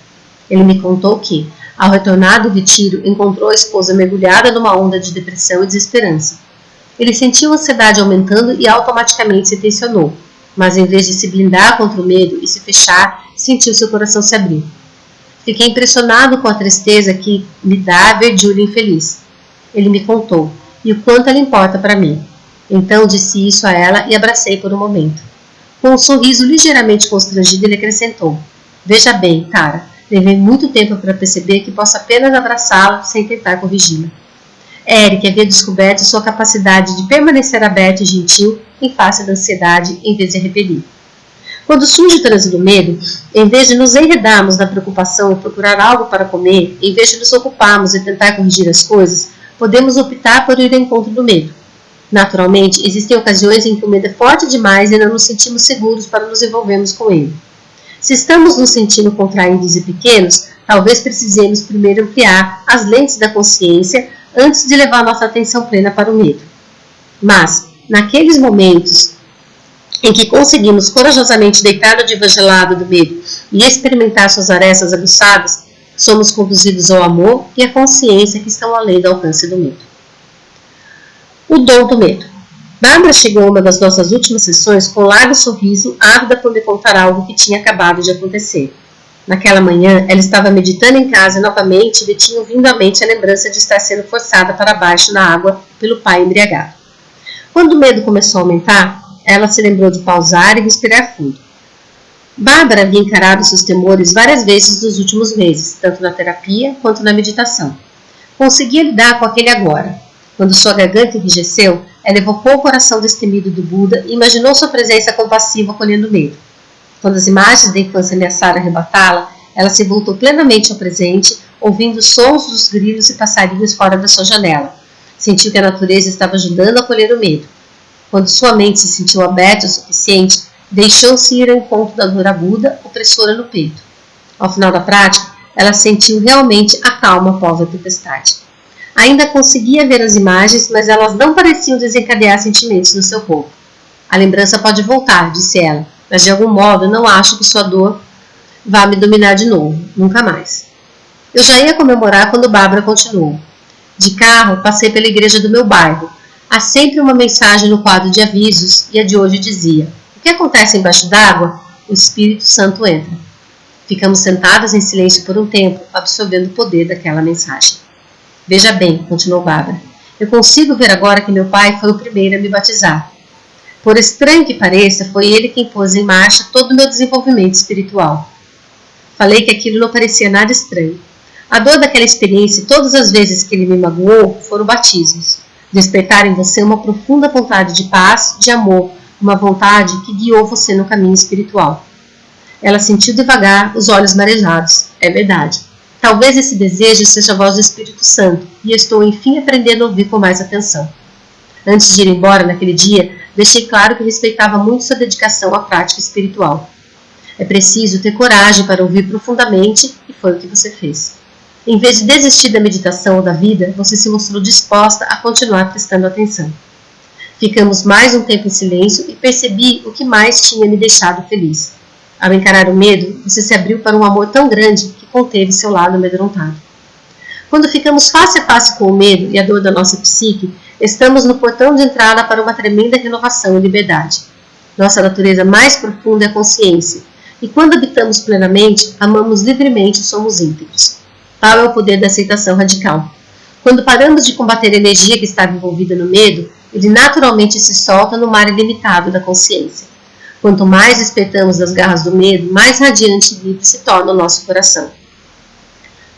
Ele me contou que, ao retornar do retiro, encontrou a esposa mergulhada numa onda de depressão e desesperança. Ele sentiu a ansiedade aumentando e automaticamente se tensionou, mas em vez de se blindar contra o medo e se fechar, sentiu seu coração se abrir. Fiquei impressionado com a tristeza que me dá ver Julie infeliz. Ele me contou, e o quanto ela importa para mim. Então disse isso a ela e abracei por um momento. Com um sorriso ligeiramente constrangido, ele acrescentou: veja bem, cara, levei muito tempo para perceber que posso apenas abraçá-la sem tentar corrigi-la. Eric havia descoberto sua capacidade de permanecer aberto e gentil em face da ansiedade em vez de repelir. Quando surge o trânsito do medo, em vez de nos enredarmos na preocupação e procurar algo para comer, em vez de nos ocuparmos e tentar corrigir as coisas, podemos optar por ir ao encontro do medo. Naturalmente, existem ocasiões em que o medo é forte demais e não nos sentimos seguros para nos envolvermos com ele. Se estamos nos sentindo contraídos e pequenos, talvez precisemos primeiro ampliar as lentes da consciência antes de levar nossa atenção plena para o medo. Mas, naqueles momentos em que conseguimos corajosamente deitar no divã gelado do medo e experimentar suas arestas aguçadas, somos conduzidos ao amor e à consciência que estão além do alcance do medo. O dom do medo. Bárbara chegou a uma das nossas últimas sessões com um largo sorriso, ávida por me contar algo que tinha acabado de acontecer. Naquela manhã, ela estava meditando em casa e novamente lhe tinha vindo à mente a lembrança de estar sendo forçada para baixo na água pelo pai embriagado. Quando o medo começou a aumentar, ela se lembrou de pausar e respirar fundo. Bárbara havia encarado seus temores várias vezes nos últimos meses, tanto na terapia quanto na meditação. Conseguia lidar com aquele agora. Quando sua garganta enrijeceu, ela evocou o coração destemido do Buda e imaginou sua presença compassiva acolhendo o medo. Quando as imagens da infância ameaçaram arrebatá-la, ela se voltou plenamente ao presente, ouvindo os sons dos grilos e passarinhos fora da sua janela. Sentiu que a natureza estava ajudando a acolher o medo. Quando sua mente se sentiu aberta o suficiente, deixou-se ir ao encontro da dor aguda, opressora no peito. Ao final da prática, ela sentiu realmente a calma após a tempestade. Ainda conseguia ver as imagens, mas elas não pareciam desencadear sentimentos no seu corpo. A lembrança pode voltar, disse ela, mas de algum modo não acho que sua dor vá me dominar de novo, nunca mais. Eu já ia comemorar quando Bárbara continuou. De carro, passei pela igreja do meu bairro. Há sempre uma mensagem no quadro de avisos e a de hoje dizia: o que acontece embaixo d'água? O Espírito Santo entra. Ficamos sentadas em silêncio por um tempo, absorvendo o poder daquela mensagem. Veja bem, continuou Bárbara, eu consigo ver agora que meu pai foi o primeiro a me batizar. Por estranho que pareça, foi ele quem pôs em marcha todo o meu desenvolvimento espiritual. Falei que aquilo não parecia nada estranho. A dor daquela experiência e todas as vezes que ele me magoou foram batismos. Despertar em você uma profunda vontade de paz, de amor, uma vontade que guiou você no caminho espiritual. Ela sentiu devagar os olhos marejados. É verdade. Talvez esse desejo seja a voz do Espírito Santo, e estou enfim aprendendo a ouvir com mais atenção. Antes de ir embora naquele dia, deixei claro que respeitava muito sua dedicação à prática espiritual. É preciso ter coragem para ouvir profundamente e foi o que você fez. Em vez de desistir da meditação ou da vida, você se mostrou disposta a continuar prestando atenção. Ficamos mais um tempo em silêncio e percebi o que mais tinha me deixado feliz. Ao encarar o medo, você se abriu para um amor tão grande que conteve seu lado amedrontado. Quando ficamos face a face com o medo e a dor da nossa psique, estamos no portão de entrada para uma tremenda renovação e liberdade. Nossa natureza mais profunda é a consciência, e quando habitamos plenamente, amamos livremente e somos íntegros. Tal é o poder da aceitação radical. Quando paramos de combater a energia que estava envolvida no medo, ele naturalmente se solta no mar ilimitado da consciência. Quanto mais despertamos das garras do medo, mais radiante e livre se torna o nosso coração.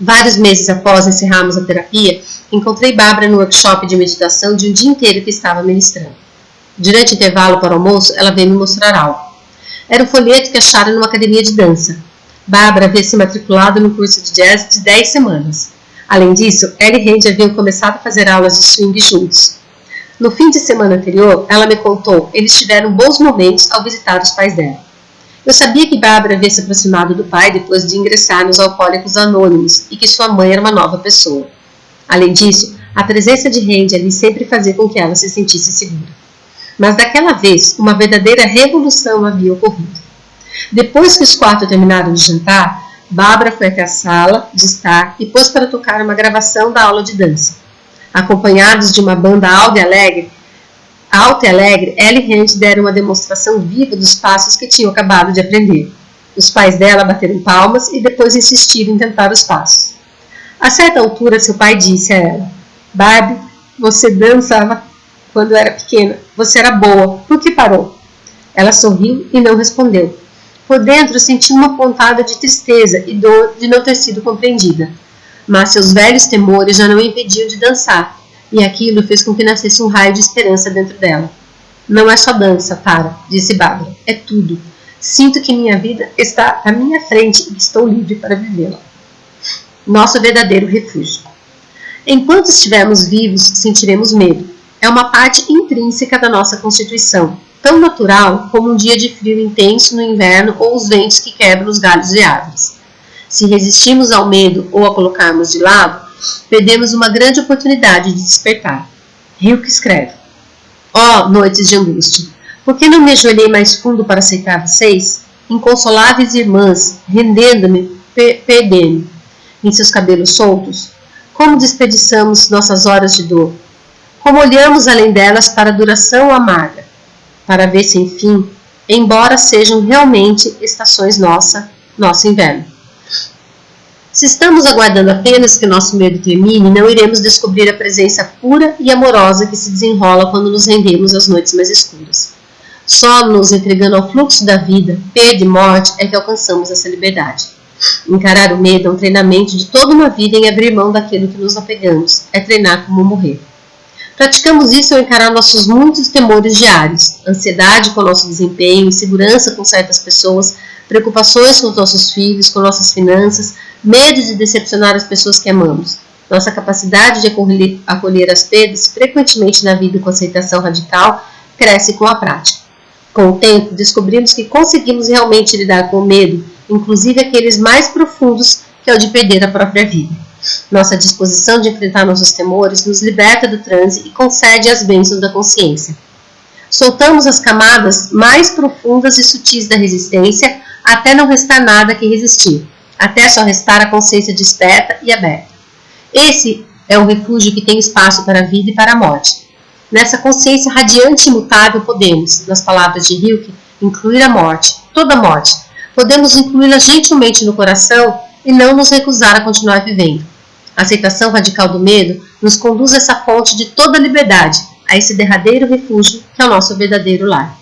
Vários meses após encerrarmos a terapia, encontrei Bárbara no workshop de meditação de um dia inteiro que estava ministrando. Durante o intervalo para o almoço, ela veio me mostrar algo. Era um folheto que achara numa academia de dança. Bárbara havia se matriculado no curso de jazz de 10 semanas. Além disso, ela e Randy haviam começado a fazer aulas de swing juntos. No fim de semana anterior, ela me contou, eles tiveram bons momentos ao visitar os pais dela. Eu sabia que Bárbara havia se aproximado do pai depois de ingressar nos Alcoólicos Anônimos e que sua mãe era uma nova pessoa. Além disso, a presença de Randy ali sempre fazia com que ela se sentisse segura. Mas daquela vez, uma verdadeira revolução havia ocorrido. Depois que os 4 terminaram de jantar, Bárbara foi até a sala de estar e pôs para tocar uma gravação da aula de dança. Acompanhados de uma banda alta e alegre, ela e Randy deram uma demonstração viva dos passos que tinham acabado de aprender. Os pais dela bateram palmas e depois insistiram em tentar os passos. A certa altura, seu pai disse a ela: Barbie, você dançava quando era pequena. Você era boa. Por que parou? Ela sorriu e não respondeu. Por dentro, sentiu uma pontada de tristeza e dor de não ter sido compreendida. Mas seus velhos temores já não impediam de dançar, e aquilo fez com que nascesse um raio de esperança dentro dela. Não é só dança, Tara, disse Bárbara. É tudo. Sinto que minha vida está à minha frente e estou livre para vivê-la. Nosso verdadeiro refúgio. Enquanto estivermos vivos, sentiremos medo. É uma parte intrínseca da nossa constituição, tão natural como um dia de frio intenso no inverno ou os ventos que quebram os galhos de árvores. Se resistirmos ao medo ou a colocarmos de lado, perdemos uma grande oportunidade de despertar. Rilke escreve: Ó noites de angústia, por que não me ajoelhei mais fundo para aceitar vocês? Inconsoláveis irmãs, rendendo-me, perdendo-me em seus cabelos soltos? Como desperdiçamos nossas horas de dor? Como olhamos além delas para a duração amarga, para ver sem fim, embora sejam realmente estações nosso inverno. Se estamos aguardando apenas que nosso medo termine, não iremos descobrir a presença pura e amorosa que se desenrola quando nos rendemos às noites mais escuras. Só nos entregando ao fluxo da vida, perda e morte, é que alcançamos essa liberdade. Encarar o medo é um treinamento de toda uma vida em abrir mão daquilo que nos apegamos, é treinar como morrer. Praticamos isso ao encarar nossos muitos temores diários, ansiedade com o nosso desempenho, insegurança com certas pessoas, preocupações com os nossos filhos, com nossas finanças, medo de decepcionar as pessoas que amamos. Nossa capacidade de acolher as perdas, frequentemente na vida com aceitação radical, cresce com a prática. Com o tempo, descobrimos que conseguimos realmente lidar com o medo, inclusive aqueles mais profundos, que é o de perder a própria vida. Nossa disposição de enfrentar nossos temores nos liberta do transe e concede as bênçãos da consciência. Soltamos as camadas mais profundas e sutis da resistência até não restar nada que resistir, até só restar a consciência desperta e aberta. Esse é o refúgio que tem espaço para a vida e para a morte. Nessa consciência radiante e imutável podemos, nas palavras de Rilke, incluir a morte, toda a morte. Podemos incluí-la gentilmente no coração e não nos recusar a continuar vivendo. A aceitação radical do medo nos conduz a essa fonte de toda a liberdade, a esse derradeiro refúgio que é o nosso verdadeiro lar.